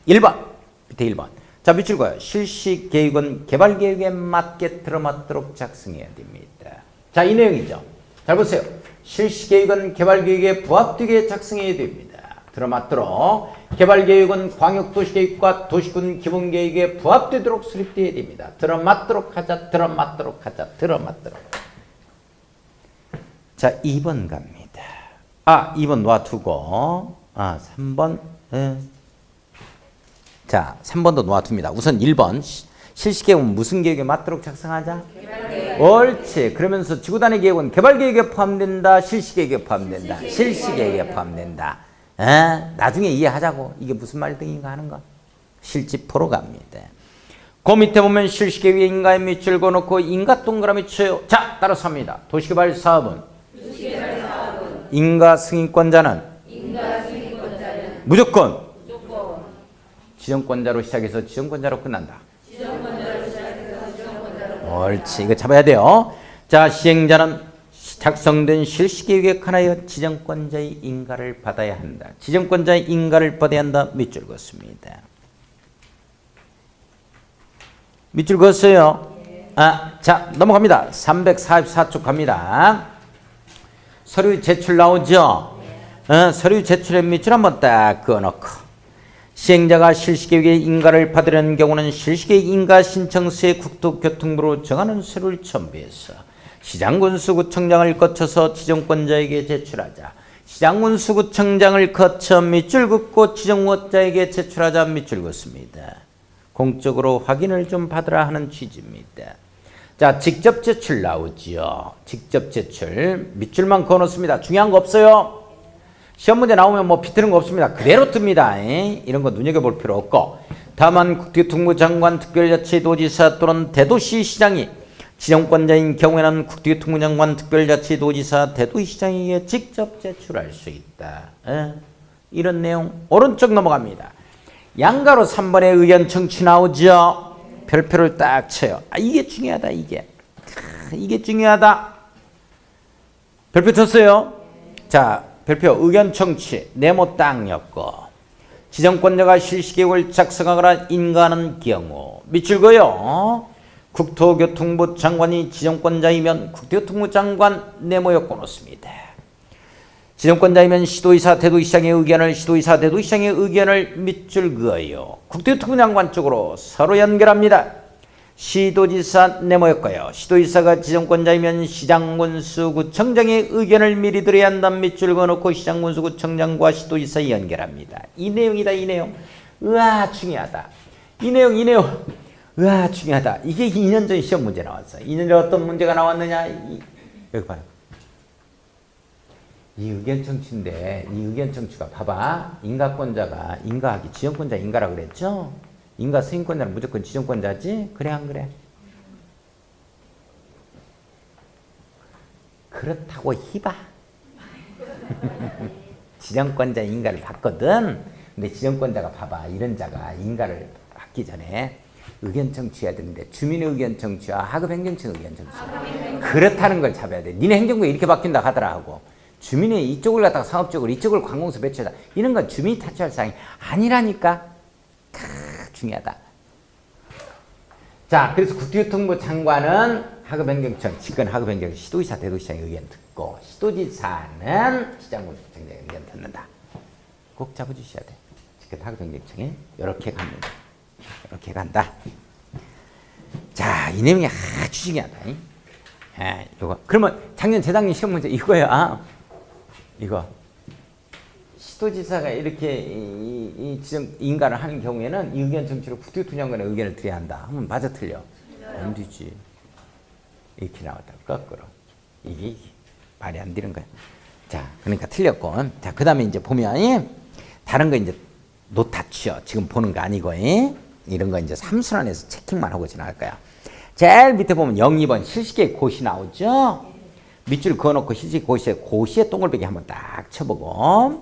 1번. 밑에 1번. 자, 밑줄 그어요. 실시계획은 개발계획에 맞게 들어맞도록 작성해야 됩니다. 자, 이 내용이죠. 잘 보세요. 실시계획은 개발계획에 부합되게 작성해야 됩니다. 들어맞도록. 개발계획은 광역도시계획과 도시군 기본계획에 부합되도록 수립되어야 됩니다. 들어맞도록 하자, 들어맞도록 하자, 들어맞도록. 자, 2번 갑니다. 2번 놔두고, 3번, 자, 3번도 놓아둡니다. 우선 1번. 실시계획은 무슨 계획에 맞도록 작성하자? 개발계획. 옳지. 그러면서 지구단위 계획은 개발계획에 포함된다. 실시계획에 포함된다. 실시계획에 포함된다. 나중에 이해하자고. 이게 무슨 말등인가 하는 거. 실지포로 갑니다. 그 밑에 보면 실시계획에 인가의 밑줄 그어놓고 인가 동그라미 쳐요. 자, 따라서 합니다. 도시개발 사업은 인가 승인권자는 무조건 지정권자로 시작해서 지정권자로 끝난다. 옳지. 이거 잡아야 돼요. 자, 시행자는 작성된 실시계획에 관하여 지정권자의 인가를 받아야 한다. 지정권자의 인가를 받아야 한다. 밑줄 그었습니다. 밑줄 그었어요. 자, 넘어갑니다. 344쪽 갑니다. 서류 제출 나오죠? 서류 제출의 밑줄 한번 딱 그어놓고 시행자가 실시계획의 인가를 받으려는 경우는 실시계획 인가 신청서에 국토교통부로 정하는 서류를 첨부해서 시장군수구청장을 거쳐서 지정권자에게 제출하자. 시장군수구청장을 거쳐 밑줄 긋고 지정권자에게 제출하자. 밑줄 긋습니다. 공적으로 확인을 좀 받으라 하는 취지입니다. 자, 직접 제출 나오지요. 직접 제출 밑줄만 그어놓습니다. 중요한 거 없어요. 시험 문제 나오면 뭐 비틀는 거 없습니다. 그대로 뜹니다. 이런 거 눈여겨볼 필요 없고. 다만 국토교통부 장관, 특별자치도지사 또는 대도시 시장이 지정권자인 경우에는 국토교통부 장관, 특별자치도지사, 대도시장에게 직접 제출할 수 있다. 이런 내용. 오른쪽 넘어갑니다. 양가로 3번에 의견 청취 나오죠. 별표를 딱 쳐요. 이게 중요하다. 이게 중요하다. 별표 쳤어요. 자, 별표 의견 청취 네모 딱 엮고 지정권자가 실시계획을 작성하거나 인가하는 경우 밑줄 그어요. 국토교통부 장관이 지정권자이면 국토교통부 장관 네모 엮고 놓습니다. 지정권자이면 시도의사 대도시장의 의견을 밑줄 그어요. 국토교통부 장관 쪽으로 서로 연결합니다. 시도지사 네모 엮어요. 시도지사가 지정권자이면 시장군수구청장의 의견을 미리 들어야 한다는 밑줄 그어놓고 시장군수구청장과 시도지사 연결합니다. 이 내용이다. 이 내용. 우와 중요하다. 이 내용. 우와 중요하다. 이게 2년 전 시험 문제 나왔어. 2년 전에 어떤 문제가 나왔느냐. 여기 봐요. 이 의견 청취인데 이 의견 청취가 봐봐. 인가권자가 인가하기 지정권자 인가라 그랬죠. 인가 승인권자는 무조건 지정권자지? 그래 안 그래? 그렇다고 희봐. 지정권자 인가를 받거든. 근데 지정권자가 봐봐. 이런 자가 인가를 받기 전에 의견 청취해야 되는데 주민의 의견 청취와 하급행정청 의견 청취. 그렇다는 걸 잡아야 돼. 니네 행정부에 이렇게 바뀐다 하더라고. 주민의 이쪽을 갖다가 상업적으로 이쪽을 관공서 배치하다. 이런 건 주민이 타치할 사항이 아니라니까. 중요하다. 자, 그래서 국토교통부 장관은 하급행정청, 직권 하급행정청, 시도지사, 대도시장의 의견 듣고 시도지사는 시장군수청장의 의견 듣는다. 꼭 잡아주셔야 돼. 직권 하급행정청에 이렇게 갑니다. 이렇게 간다. 자, 이 내용이 아주 중요하다. 요거. 그러면 작년, 재작년 시험 문제 이거야. 이거. 시도지사가 이렇게 이 지정 인가를 하는 경우에는 이 의견 청취로 국토교통부 장관의 의견을 드려야 한다. 하면 맞아 틀려? 안 되지. 이렇게 나왔다. 거꾸로. 이게 말이 안 되는 거야. 자, 그러니까 틀렸고. 자, 그 다음에 이제 보면 다른 거 이제 노타치요. 지금 보는 거 아니고 이런 거 이제 삼순환에서 체킹만 하고 지나갈 거야. 제일 밑에 보면 02번 실시계획 고시 나오죠. 밑줄 그어놓고 실시계획 고시에 동글배기 한번 딱 쳐보고.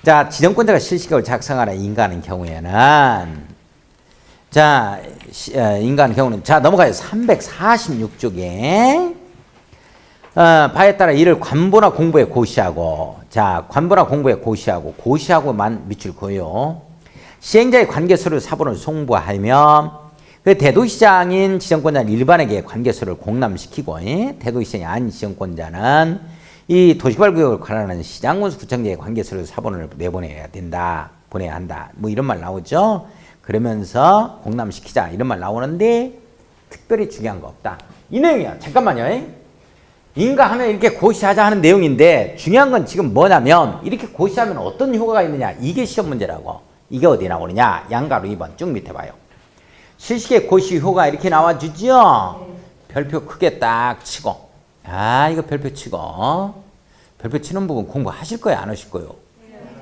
자, 지정권자가 실시계획을 작성하라 인가하는 경우에는 자, 인간 경우는 자 넘어가요. 346쪽에 바에 따라 이를 관부나 공부에 고시하고 자 관부나 공부에 고시하고만 밑줄 그어요. 시행자의 관계서를 사본을 송부하면 그 대도시장인 지정권자는 일반에게 관계서를 공람시키고 대도시장이 아닌 지정권자는 이 도시개발구역을 관할하는 시장군수 구청장의 관계서를 사본을 내보내야 된다. 보내야 한다. 뭐 이런 말 나오죠. 그러면서 공람시키자 이런 말 나오는데 특별히 중요한 거 없다. 이 내용이야. 잠깐만요. 인가하면 이렇게 고시하자 하는 내용인데 중요한 건 지금 뭐냐면 이렇게 고시하면 어떤 효과가 있느냐. 이게 시험 문제라고. 이게 어디 나오느냐. 양가로 2번 쭉 밑에 봐요. 실시계 고시 효과 이렇게 나와주죠. 별표 크게 딱 치고 이거 별표 치고 별표 치는 부분 공부하실 거예요? 안 하실 거예요?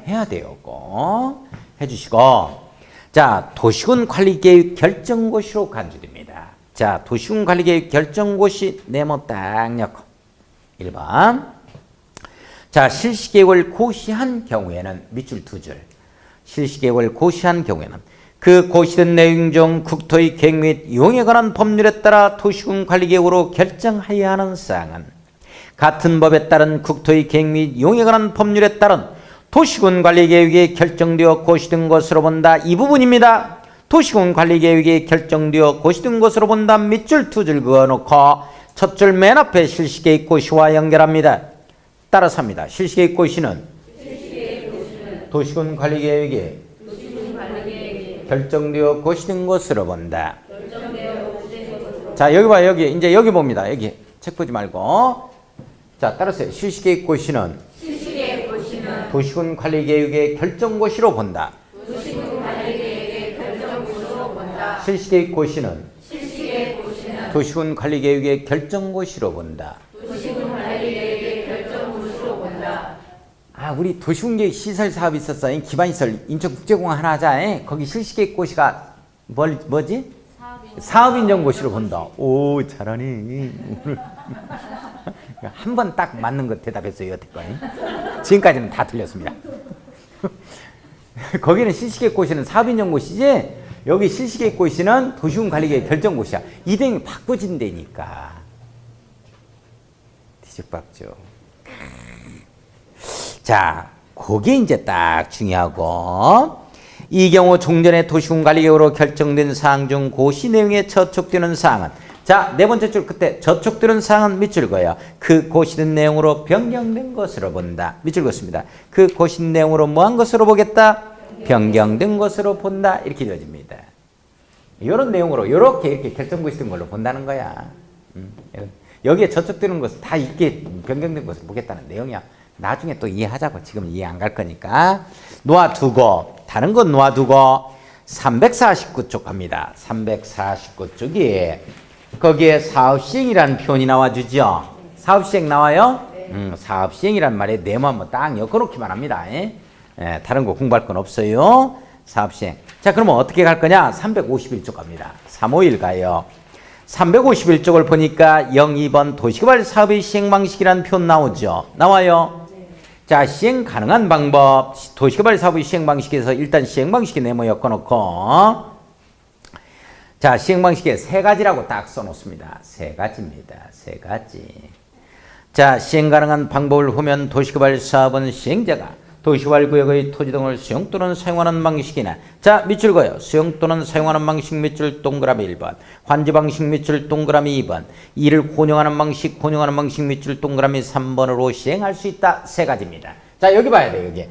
해야 돼요. 꼭 해주시고 자 도시군 관리계획 결정고시로 간주됩니다. 자 도시군 관리계획 결정고시 네모 딱 넣고 1번 자 실시계획을 고시한 경우에는 밑줄 2줄 실시계획을 고시한 경우에는 그 고시된 내용 중 국토의 계획 및 이용에 관한 법률에 따라 도시군 관리계획으로 결정하여야 하는 사항은 같은 법에 따른 국토의 계획 및 이용에 관한 법률에 따른 도시군 관리계획이 결정되어 고시된 것으로 본다. 이 부분입니다. 도시군 관리계획이 결정되어 고시된 것으로 본다. 밑줄 2줄 그어놓고 첫 줄 맨 앞에 실시계획 고시와 연결합니다. 따라서 합니다. 실시계획 고시는 도시군 관리계획이 결정되어 고시된 것으로 본다. 자 여기 봐 여기 이제 여기 봅니다. 여기 책 보지 말고 자 따라서 실시계획 고시는 도시군 관리계획의 결정고시로 본다. 실시계획 고시는 도시군 관리계획의 결정고시로 본다. 우리 도시군계획 시설 사업이 있었어. 기반시설 인천국제공항 하나 하자. 거기 실시계획 고시가 뭐지? 사업인정고시로 본다. 오 잘하네. 한 번 딱 맞는 거 대답했어요. 여태까지. 지금까지는 다 틀렸습니다. 거기는 실시계획 고시는 사업인정고시지 여기 실시계획 고시는 도시군 관리계획 결정고시야. 이 등이 바꿔진다니까. 뒤죽박죽. 자, 그게 이제 딱 중요하고 이 경우 종전의 도시군 관리계획으로 결정된 사항 중 고시 내용에 저촉되는 사항은 자, 네 번째 줄 그때 저촉되는 사항은 밑줄 그어요. 그 고시된 내용으로 변경된 것으로 본다. 밑줄 그었습니다. 그 고시된 내용으로 뭐한 것으로 보겠다? 변경된 것으로 본다. 이렇게 되어집니다. 이런 내용으로 이렇게 결정고시된 걸로 본다는 거야. 여기에 저촉되는 것은 다 이렇게 변경된 것으로 보겠다는 내용이야. 나중에 또 이해하자고. 지금 이해 안 갈 거니까 놓아두고 다른 건 놓아두고 349쪽 갑니다. 349쪽이 거기에 사업시행이라는 표현이 나와주죠. 사업시행 나와요? 사업시행이란 말에 네모 한번 딱 엮어놓기만 합니다. 다른 거 공부할 건 없어요. 사업시행. 자 그러면 어떻게 갈 거냐? 351쪽 갑니다. 351 가요. 351쪽을 보니까 02번 도시개발 사업의 시행 방식이라는 표현 나오죠. 나와요. 자 시행 가능한 방법 도시개발 사업의 시행 방식에서 일단 시행 방식에 네모 엮어놓고 자 시행 방식에 세 가지라고 딱 써놓습니다. 세 가지입니다. 세 가지. 자 시행 가능한 방법을 보면 도시개발 사업은 시행자가 도시개발구역의 토지 등을 수용 또는 사용하는 방식이나 자 밑줄 그어요. 수용 또는 사용하는 방식 밑줄 동그라미 1번 환지 방식 밑줄 동그라미 2번 이를 혼용하는 방식 밑줄 동그라미 3번으로 시행할 수 있다. 세 가지입니다. 자 여기 봐야 돼요. 여기.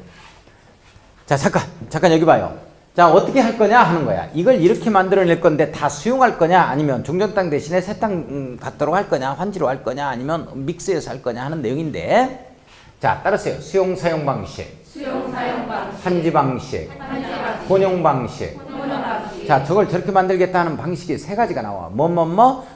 자 잠깐 여기 봐요. 자 어떻게 할 거냐 하는 거야. 이걸 이렇게 만들어낼 건데 다 수용할 거냐 아니면 종전 땅 대신에 새 땅 갖도록 할 거냐 환지로 할 거냐 아니면 믹스해서 할 거냐 하는 내용인데 자 따르세요. 수용 사용 방식 환지 방식 혼용 방식 자 저걸 저렇게 만들겠다는 방식이 세 가지가 나와.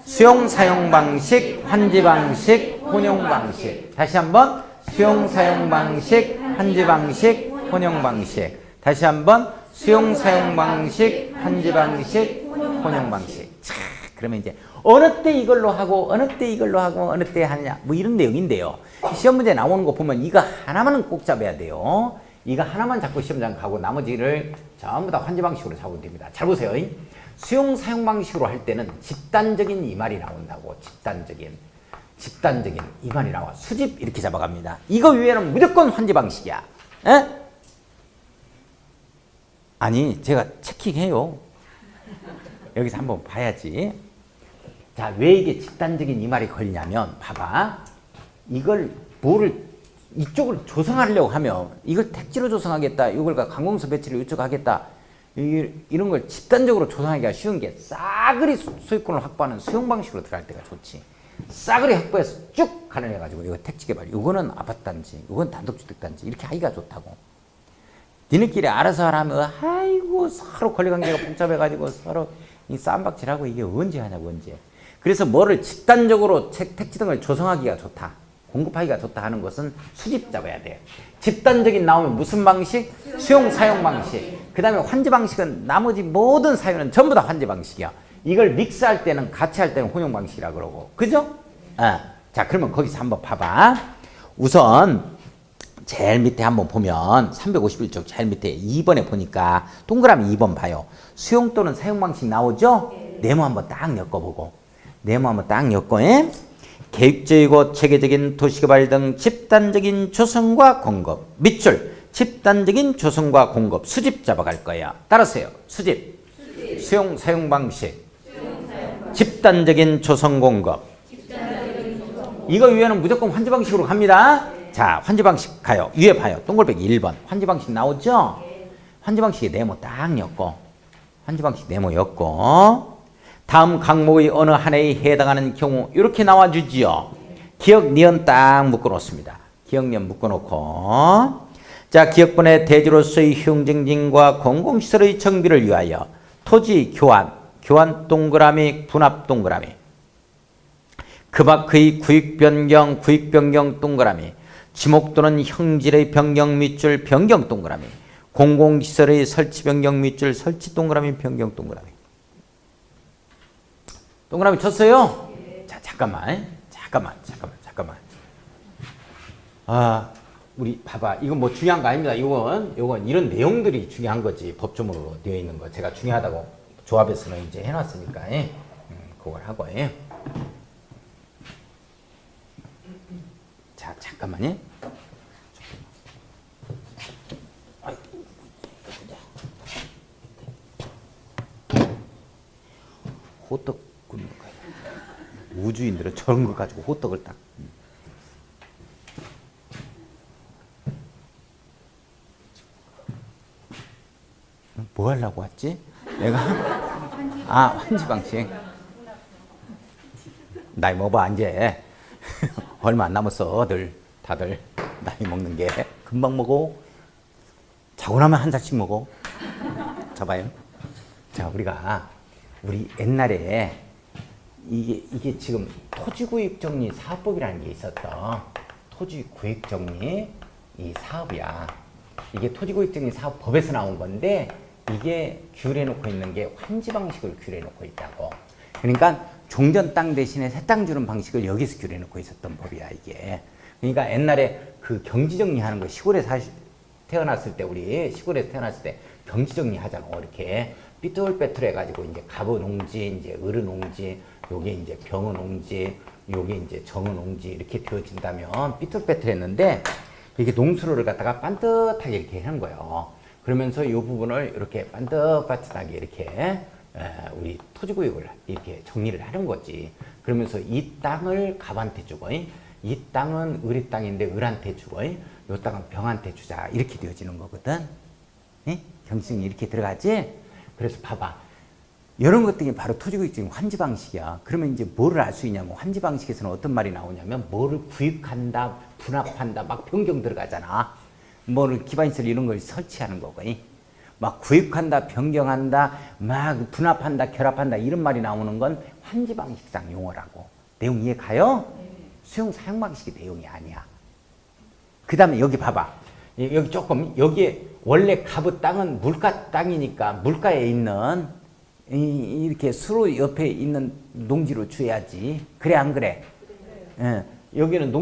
수용 사용 방식 환지 방식 혼용 방식. 다시 한번 수용 사용 방식 환지 방식 혼용 방식. 다시 한번 수용 사용 방식 환지 방식 혼용 방식. 자 그러면 이제 어느 때 이걸로 하고 어느 때 이걸로 하고 어느 때 하느냐 뭐 이런 내용인데요. 시험 문제 나오는 거 보면 이거 하나만은 꼭 잡아야 돼요. 이거 하나만 잡고 시험장 가고 나머지를 전부 다 환지 방식으로 잡으면 됩니다. 잘 보세요. 수용 사용 방식으로 할 때는 집단적인 이 말이 나온다고. 집단적인 이 말이 나와. 수집 이렇게 잡아갑니다. 이거 외에는 무조건 환지 방식이야. 에? 아니 제가 체킹해요. 여기서 한번 봐야지. 자, 왜 이게 집단적인 이 말이 걸리냐면 봐봐. 이걸 이쪽을 조성하려고 하면 이걸 택지로 조성하겠다. 이걸 관공서 배치를 이쪽 하겠다. 이런 걸 집단적으로 조성하기가 쉬운 게 싸그리 소유권을 확보하는 수용 방식으로 들어갈 때가 좋지. 싸그리 확보해서 쭉 가능해가지고 이거 택지 개발, 이거는 아파트 단지, 이건 단독주택 단지 이렇게 하기가 좋다고. 니네끼리 알아서 하라면 아이고 서로 권리관계가 복잡해가지고 서로 이 쌈박질하고 이게 언제 하냐고 언제. 그래서 뭐를 집단적으로 택지 등을 조성하기가 좋다. 공급하기가 좋다 하는 것은 수집 잡아야 돼요. 집단적인 나오면 무슨 방식? 수용 사용 방식. 그 다음에 환지 방식은 나머지 모든 사유는 전부 다 환지 방식이야. 이걸 믹스할 때는 같이 할 때는 혼용 방식이라 그러고. 그죠? 자, 그러면 거기서 한번 봐봐. 우선 제일 밑에 한번 보면 351쪽 제일 밑에 2번에 보니까 동그라미 2번 봐요. 수용 또는 사용 방식 나오죠? 네모 한번 딱 엮어보고. 네모 한번 딱 엮고 계획적이고 체계적인 도시개발 등 집단적인 조성과 공급, 밑줄 집단적인 조성과 공급, 수집 잡아갈 거예요. 따라서요. 수집. 수용 사용 방식, 집단적인 조성 공급. 이거 위에는 무조건 환지 방식으로 갑니다. 자, 환지 방식 가요. 위에 봐요. 동글배기 1번. 환지 방식 나오죠? 환지 방식에 네모 딱 엮고, 환지 방식 네모 엮고, 다음 항목의 어느 하나에 해당하는 경우 이렇게 나와주지요. 기억, 니은 딱 묶어놓습니다. 기억, 니은 묶어놓고, 자, 기업분의 대지로서의 흉증진과 공공시설의 정비를 위하여 토지 교환, 교환 동그라미, 분합 동그라미, 그 밖의 구획 변경 동그라미, 지목 또는 형질의 변경 밑줄 변경 동그라미, 공공시설의 설치 변경 밑줄 설치 동그라미 변경 동그라미. 동그라미 쳤어요? 자, 잠깐만. 우리 봐봐. 이건 뭐 중요한 거 아닙니다. 이건 이런 내용들이 중요한 거지. 법조문으로 되어 있는 거. 제가 중요하다고 조합에서는 이제 해놨으니까. 그걸 하고. 자, 잠깐만요. 호떡 굽는 거야. 우주인들은 저런 거 가지고 호떡을 딱. 뭐 하려고 왔지? 내가? 환지 방식. 나이 먹어봐, 이제. 얼마 안 남았어, 다들. 나이 먹는 게. 금방 먹어. 자고 나면 한 살씩 먹어. 잡아요. 자, 우리 옛날에 이게 지금 토지구획정리 사업법이라는 게 있었어. 토지구획정리 이 사업이야. 이게 토지구획정리 사업법에서 나온 건데 이게 규율해놓고 있는 게 환지 방식을 규율해놓고 있다고. 그러니까 종전 땅 대신에 새 땅 주는 방식을 여기서 규율해놓고 있었던 법이야 이게. 그러니까 옛날에 그 경지정리하는 거 태어났을 때 우리 시골에서 태어났을 때 경지정리 하잖아. 이렇게 삐뚤빼뚤 해가지고 이제 갑은옹지, 이제 을은옹지, 요게 이제 병은옹지, 요게 이제 정은옹지 이렇게 되어진다면 삐뚤빼뚤했는데 이렇게 농수로를 갖다가 반듯하게 이렇게 하는 거예요. 그러면서 이 부분을 이렇게 반듯반듯하게 이렇게 우리 토지구역을 이렇게 정리를 하는 거지. 그러면서 이 땅을 갑한테 주고, 이 땅은 을의 땅인데 을한테 주고, 이 땅은 병한테 주자 이렇게 되어지는 거거든. 경증이 이렇게 들어가지. 그래서 봐봐. 이런 것들이 바로 토지구역적인 환지 방식이야. 그러면 이제 뭐를 알 수 있냐면 환지 방식에서는 어떤 말이 나오냐면 뭐를 구입한다, 분합한다, 막 변경 들어가잖아. 뭐를 기반시설 이런 걸 설치하는 거고. 막 구입한다, 변경한다, 막 분합한다, 결합한다 이런 말이 나오는 건 환지 방식상 용어라고. 내용 이해 가요? 수용 사용 방식의 내용이 아니야. 그 다음에 여기 봐봐. 여기 조금 여기에 원래 갑의 땅은 물가 땅이니까 물가에 있는 이렇게 수로 옆에 있는 농지로 줘야지. 그래 안 그래? 여기는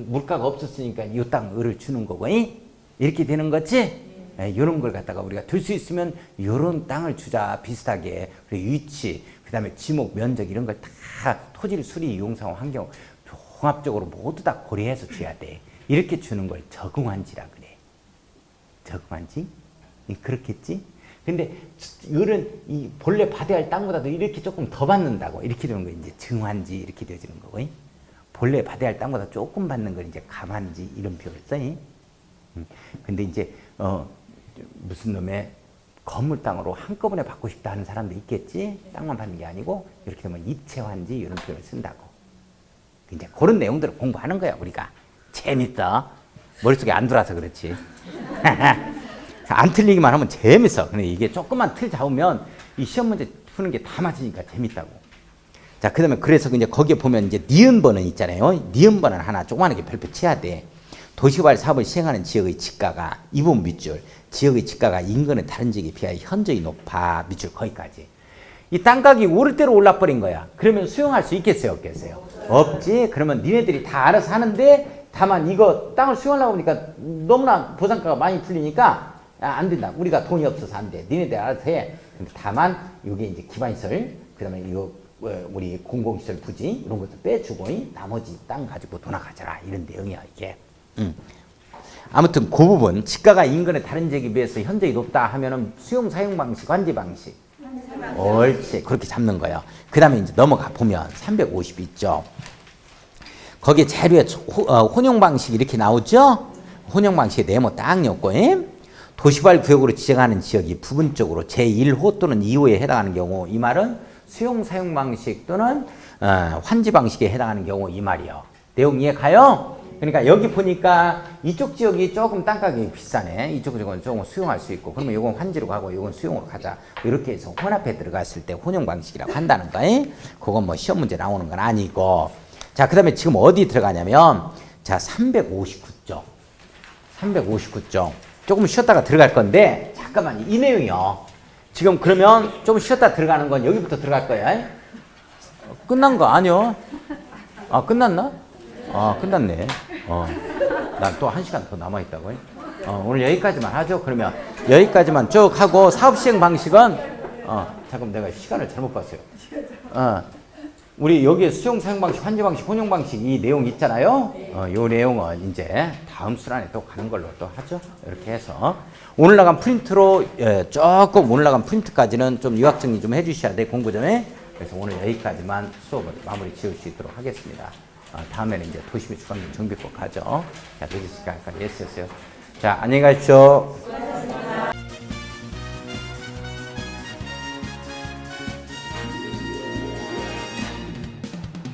물가가 없었으니까 이 땅 을을 주는 거고. 이렇게 되는 거지? 이런 걸 갖다가 우리가 들 수 있으면 이런 땅을 주자 비슷하게. 그리고 위치, 그 다음에 지목, 면적 이런 걸 다 토지를 수리, 이용상, 환경 종합적으로 모두 다 고려해서 줘야 돼. 이렇게 주는 걸 적응한지라 그래. 적응한지? 그렇겠지? 근데 이런 이 본래 받아야 할 땅보다도 이렇게 조금 더 받는다고 이렇게 되는 거 이제 증환지 이렇게 되어지는 거고. 본래 받아야 할 땅보다 조금 받는 걸 이제 감환지 이런 표현을 써. 근데 이제 무슨 놈의 건물 땅으로 한꺼번에 받고 싶다 하는 사람도 있겠지. 땅만 받는 게 아니고 이렇게 되면 입체환지 이런 표현을 쓴다고. 이제 그런 내용들을 공부하는 거야 우리가. 재밌어. 머릿속에 안 들어와서 그렇지. 안 틀리기만 하면 재밌어. 근데 이게 조금만 틀 잡으면 이 시험 문제 푸는 게 다 맞으니까 재밌다고. 자, 그 다음에 그래서 이제 거기에 보면 이제 니은번은 있잖아요. 니은번은 하나 조그만하게 별표 쳐야 돼. 도시개발 사업을 시행하는 지역의 지가가 이번 밑줄, 지역의 지가가 인근의 다른 지역에 비하여 현저히 높아. 밑줄 거기까지. 이 땅가격이 오를 대로 올라버린 거야. 그러면 수용할 수 있겠어요, 없겠어요? 없지. 그러면 니네들이 다 알아서 하는데 다만 이거 땅을 수용하려고 하니까 너무나 보상가가 많이 풀리니까 안 된다. 우리가 돈이 없어서 안 돼. 니네들 알아서 해. 근데 다만 이게 이제 기반시설, 그 다음에 이거 우리 공공시설 부지 이런 것도 빼주고 나머지 땅 가지고 돌아가져라 이런 내용이야 이게. 아무튼 그 부분 지가가 인근의 다른 지역에 비해서 현저히 높다 하면은 수용 사용 방식, 환지 방식. 옳지. 그렇게 잡는 거예요. 그 다음에 이제 넘어가 보면 350 있죠. 거기에 자료에 혼용 방식 이렇게 나오죠. 혼용 방식에 네모 딱 엮고. 도시개발 구역으로 지정하는 지역이 부분적으로 제1호 또는 2호에 해당하는 경우 이 말은 수용 사용 방식 또는 환지 방식에 해당하는 경우 이 말이요. 내용 이해 가요? 그러니까 여기 보니까 이쪽 지역이 조금 땅 가격이 비싸네. 이쪽 지역은 조금 수용할 수 있고 그러면 이건 환지로 가고 이건 수용으로 가자. 이렇게 해서 혼합해 들어갔을 때 혼용 방식이라고 한다는 거예요. 그건 뭐 시험 문제 나오는 건 아니고. 자, 그 다음에 지금 어디 들어가냐면 자 359쪽. 359쪽. 조금 쉬었다가 들어갈 건데 잠깐만 이 내용이요. 지금 그러면 좀 쉬었다 들어가는 건 여기부터 들어갈 거야. 끝난 거 아니요? 아 끝났나? 아 끝났네. 난 또 1시간 더 남아있다고. 오늘 여기까지만 하죠. 그러면 여기까지만 쭉 하고 사업 시행 방식은 잠깐 내가 시간을 잘못 봤어요. 우리 여기에 수용 사용 방식, 환지 방식, 혼용 방식 이 내용 있잖아요. 이 내용은 이제 다음 수란에 또 가는 걸로 또 하죠. 이렇게 해서 오늘 나간 프린트로 조금 오늘 나간 프린트까지는 좀 요약 정리 좀 해주셔야 돼 공부 전에. 그래서 오늘 여기까지만 수업을 마무리 지을 수 있도록 하겠습니다. 다음에는 이제 도시 및 주거환경 정비법 가죠. 자, 늦은 시간까지 했었어요. 자, 안녕히 가십시오.